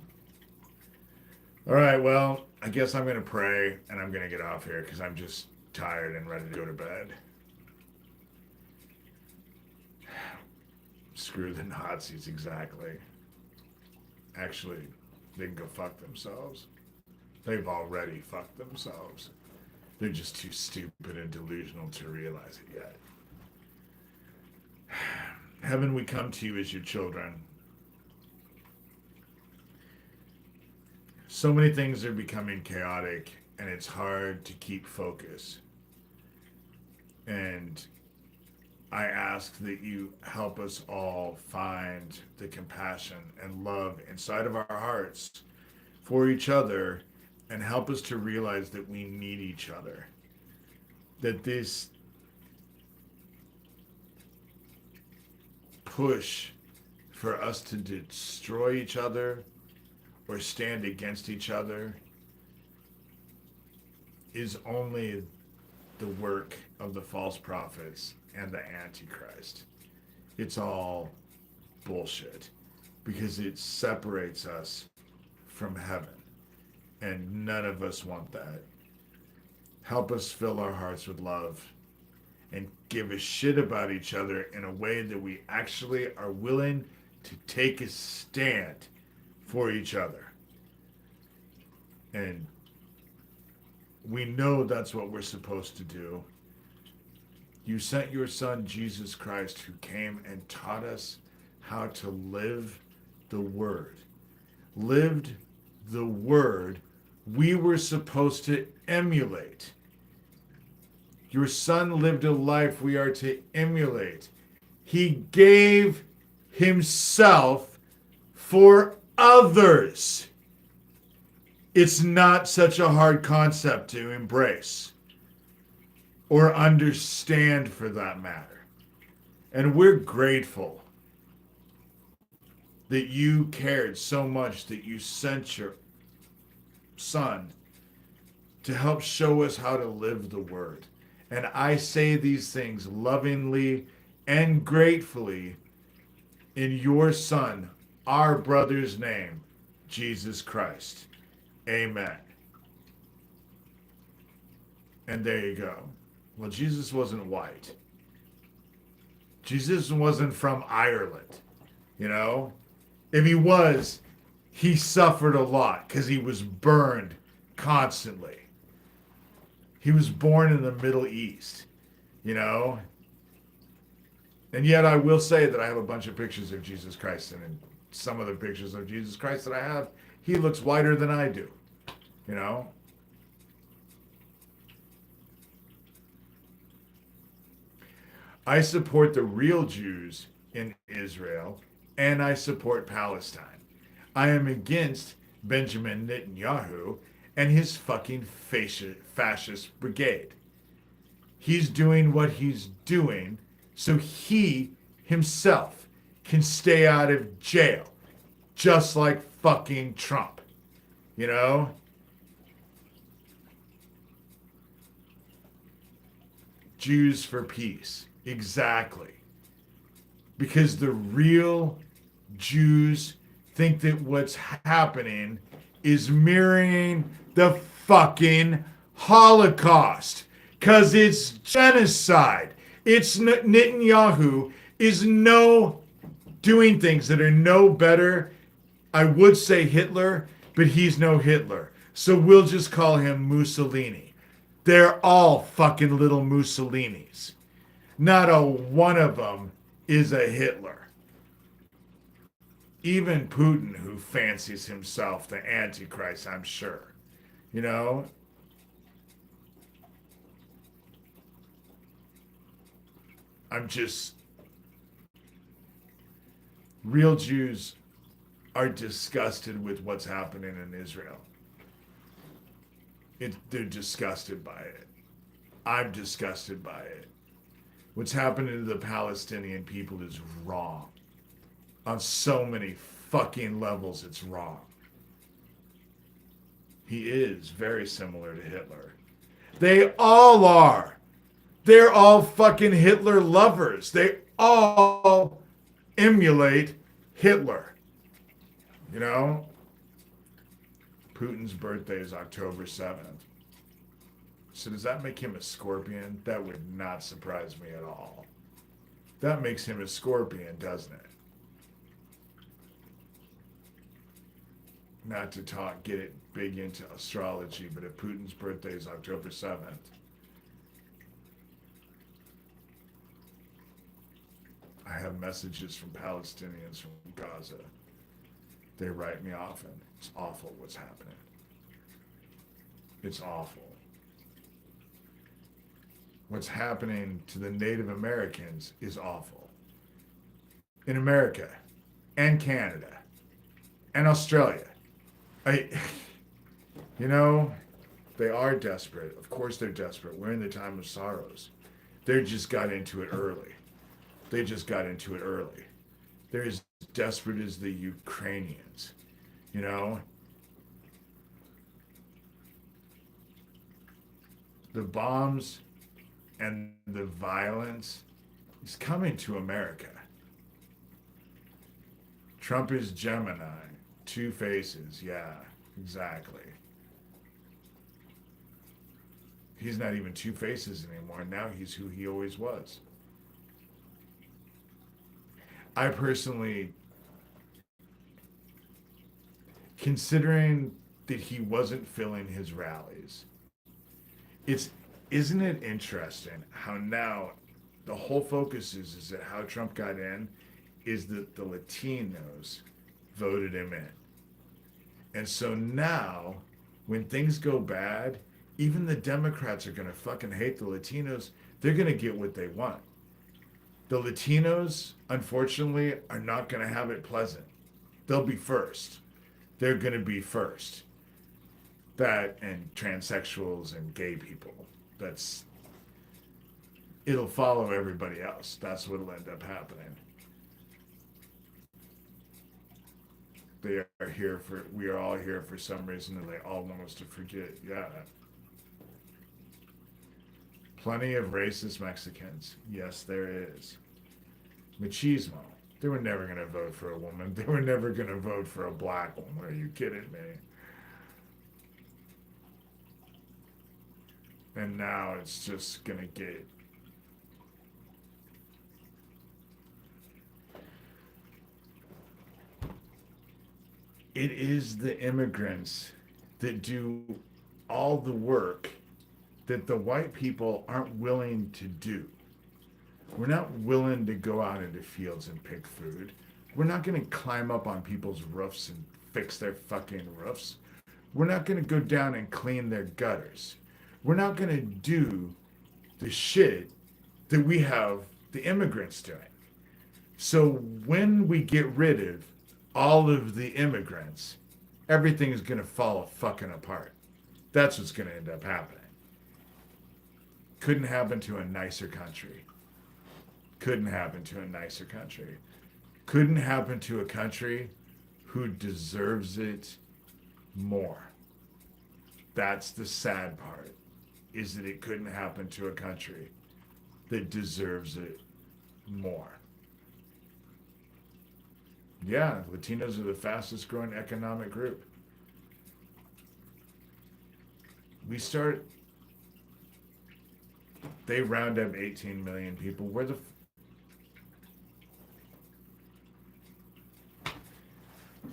right, well, I guess I'm going to pray and I'm going to get off here because I'm just tired and ready to go to bed. Screw the Nazis, exactly. Actually, they can go fuck themselves. They've already fucked themselves. They're just too stupid and delusional to realize it yet. Heaven, we come to you as your children. So many things are becoming chaotic, and it's hard to keep focus. And I ask that you help us all find the compassion and love inside of our hearts for each other, and help us to realize that we need each other. That this push for us to destroy each other or stand against each other is only the work of the false prophets and the Antichrist. It's all bullshit because it separates us from heaven, and none of us want that. Help us fill our hearts with love and give a shit about each other in a way that we actually are willing to take a stand for each other. And we know that's what we're supposed to do. You sent your son, Jesus Christ, who came and taught us how to live the word. Lived the word we were supposed to emulate. Your son lived a life we are to emulate. He gave himself for others. It's not such a hard concept to embrace or understand, for that matter. And we're grateful that you cared so much that you sent your son to help show us how to live the word. And I say these things lovingly and gratefully in your Son, our brother's name, Jesus Christ. Amen. And there you go. Well, Jesus wasn't white. Jesus wasn't from Ireland, you know? If he was, he suffered a lot because he was burned constantly. He was born in the Middle East, you know? And yet I will say that I have a bunch of pictures of Jesus Christ, and in some of the pictures of Jesus Christ that I have, he looks whiter than I do, you know? I support the real Jews in Israel, and I support Palestine. I am against Benjamin Netanyahu and his fucking fascist brigade. He's doing what he's doing so he himself can stay out of jail, just like fucking Trump, you know? Jews for peace. Exactly. Because the real Jews think that what's happening is mirroring the fucking Holocaust. Because it's genocide. It's Netanyahu is doing things that are no better. I would say Hitler, but he's no Hitler. So we'll just call him Mussolini. They're all fucking little Mussolinis. Not a one of them is a Hitler. Even Putin, who fancies himself the Antichrist, I'm sure. You know? Real Jews are disgusted with what's happening in Israel. They're disgusted by it. I'm disgusted by it. What's happening to the Palestinian people is wrong. On so many fucking levels, it's wrong. He is very similar to Hitler. They all are. They're all fucking Hitler lovers. They all emulate Hitler. You know? Putin's birthday is October 7th. So does that make him a scorpion? That would not surprise me at all. That makes him a scorpion, doesn't it? Not to get it big into astrology, but if Putin's birthday is October 7th, I have messages from Palestinians from Gaza. They write me often. It's awful what's happening. It's awful. What's happening to the Native Americans is awful. In America and Canada and Australia. You know, they are desperate. Of course they're desperate. We're in the time of sorrows. They just got into it early. They're as desperate as the Ukrainians, you know? The bombs and the violence is coming to America. Trump is Gemini. Two faces. Yeah, exactly. He's not even two faces anymore. Now he's who he always was. I personally, considering that he wasn't filling his rallies, isn't it interesting how now the whole focus is that how Trump got in is that the Latinos voted him in. And so now, when things go bad, even the Democrats are going to fucking hate the Latinos. They're going to get what they want. The Latinos, unfortunately, are not going to have it pleasant. They'll be first. They're going to be first. That and transsexuals and gay people. It'll follow everybody else. That's what'll end up happening. We are all here for some reason, and they all want us to forget. Yeah. Plenty of racist Mexicans. Yes, there is. Machismo. They were never going to vote for a woman. They were never going to vote for a black woman. Are you kidding me? And now it's just going to get. It is the immigrants that do all the work that the white people aren't willing to do. We're not willing to go out into fields and pick food. We're not going to climb up on people's roofs and fix their fucking roofs. We're not going to go down and clean their gutters. We're not going to do the shit that we have the immigrants doing. So when we get rid of all of the immigrants, everything is going to fall fucking apart. That's what's going to end up happening. Couldn't happen to a nicer country. Couldn't happen to a nicer country. Couldn't happen to a country who deserves it more. That's the sad part, is that it couldn't happen to a country that deserves it more. Yeah, Latinos are the fastest growing economic group. They round up 18 million people.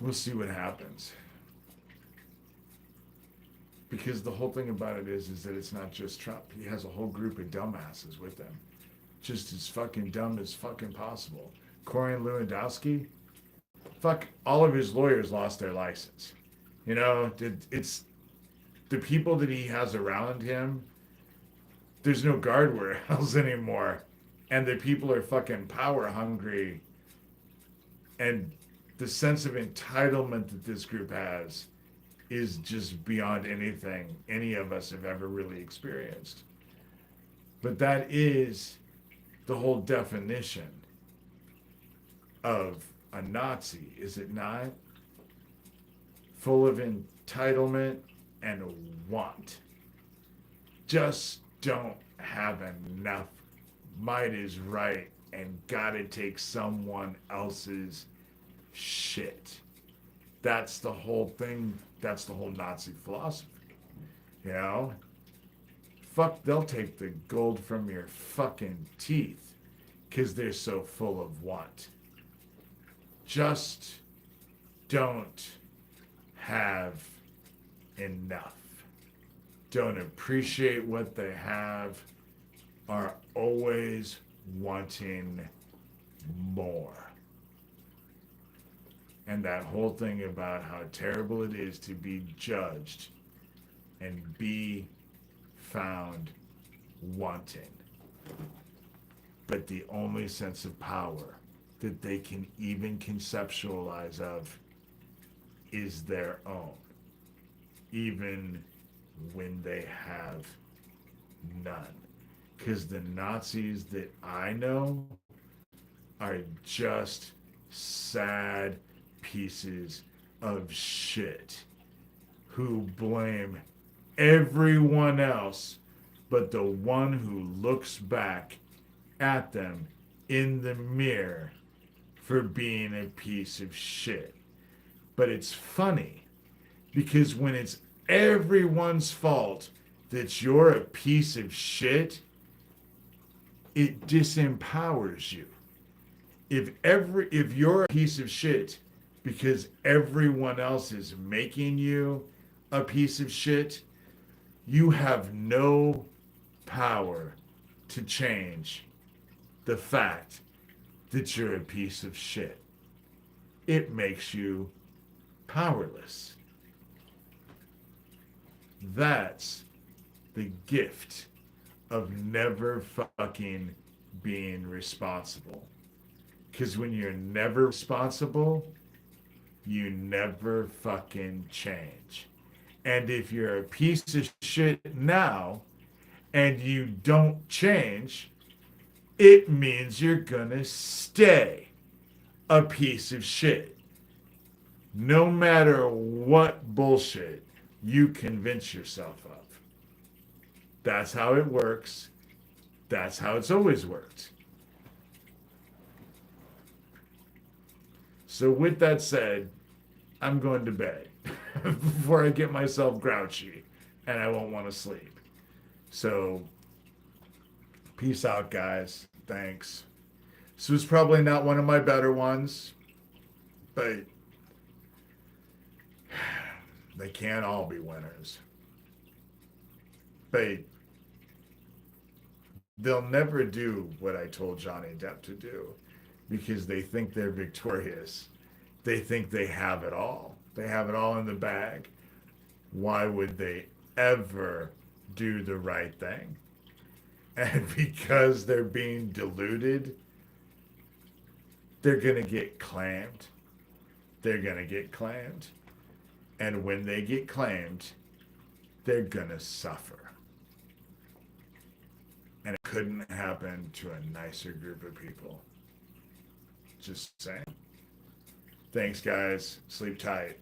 We'll see what happens. Because the whole thing about it is that it's not just Trump. He has a whole group of dumbasses with him. Just as fucking dumb as fucking possible. Corey Lewandowski, fuck, all of his lawyers lost their license. You know, it's the people that he has around him, there's no guardrails anymore. And the people are fucking power hungry. And the sense of entitlement that this group has is just beyond anything any of us have ever really experienced. But that is the whole definition of a Nazi, is it not? Full of entitlement and want. Just don't have enough. Might is right and gotta take someone else's shit. That's the whole thing. That's the whole Nazi philosophy. You know? Fuck, they'll take the gold from your fucking teeth because they're so full of want. Just don't have enough. Don't appreciate what they have. Are always wanting more. And that whole thing about how terrible it is to be judged and be found wanting. But the only sense of power that they can even conceptualize of is their own, even when they have none. Because the Nazis that I know are just sad pieces of shit who blame everyone else but the one who looks back at them in the mirror for being a piece of shit. But it's funny because when it's everyone's fault that you're a piece of shit, it disempowers you. If you're a piece of shit because everyone else is making you a piece of shit, you have no power to change the fact that you're a piece of shit. It makes you powerless. That's the gift of never fucking being responsible. Because when you're never responsible, you never fucking change. And if you're a piece of shit now and you don't change, it means you're gonna stay a piece of shit. No matter what bullshit you convince yourself of. That's how it works. That's how it's always worked. So with that said, I'm going to bed before I get myself grouchy and I won't want to sleep. So peace out, guys. Thanks. This was probably not one of my better ones, but they can't all be winners. But they'll never do what I told Johnny Depp to do because they think they're victorious. They think they have it all. They have it all in the bag. Why would they ever do the right thing? And because they're being deluded, they're going to get claimed. They're going to get claimed. And when they get claimed, they're going to suffer. And it couldn't happen to a nicer group of people. Just saying. Thanks, guys. Sleep tight.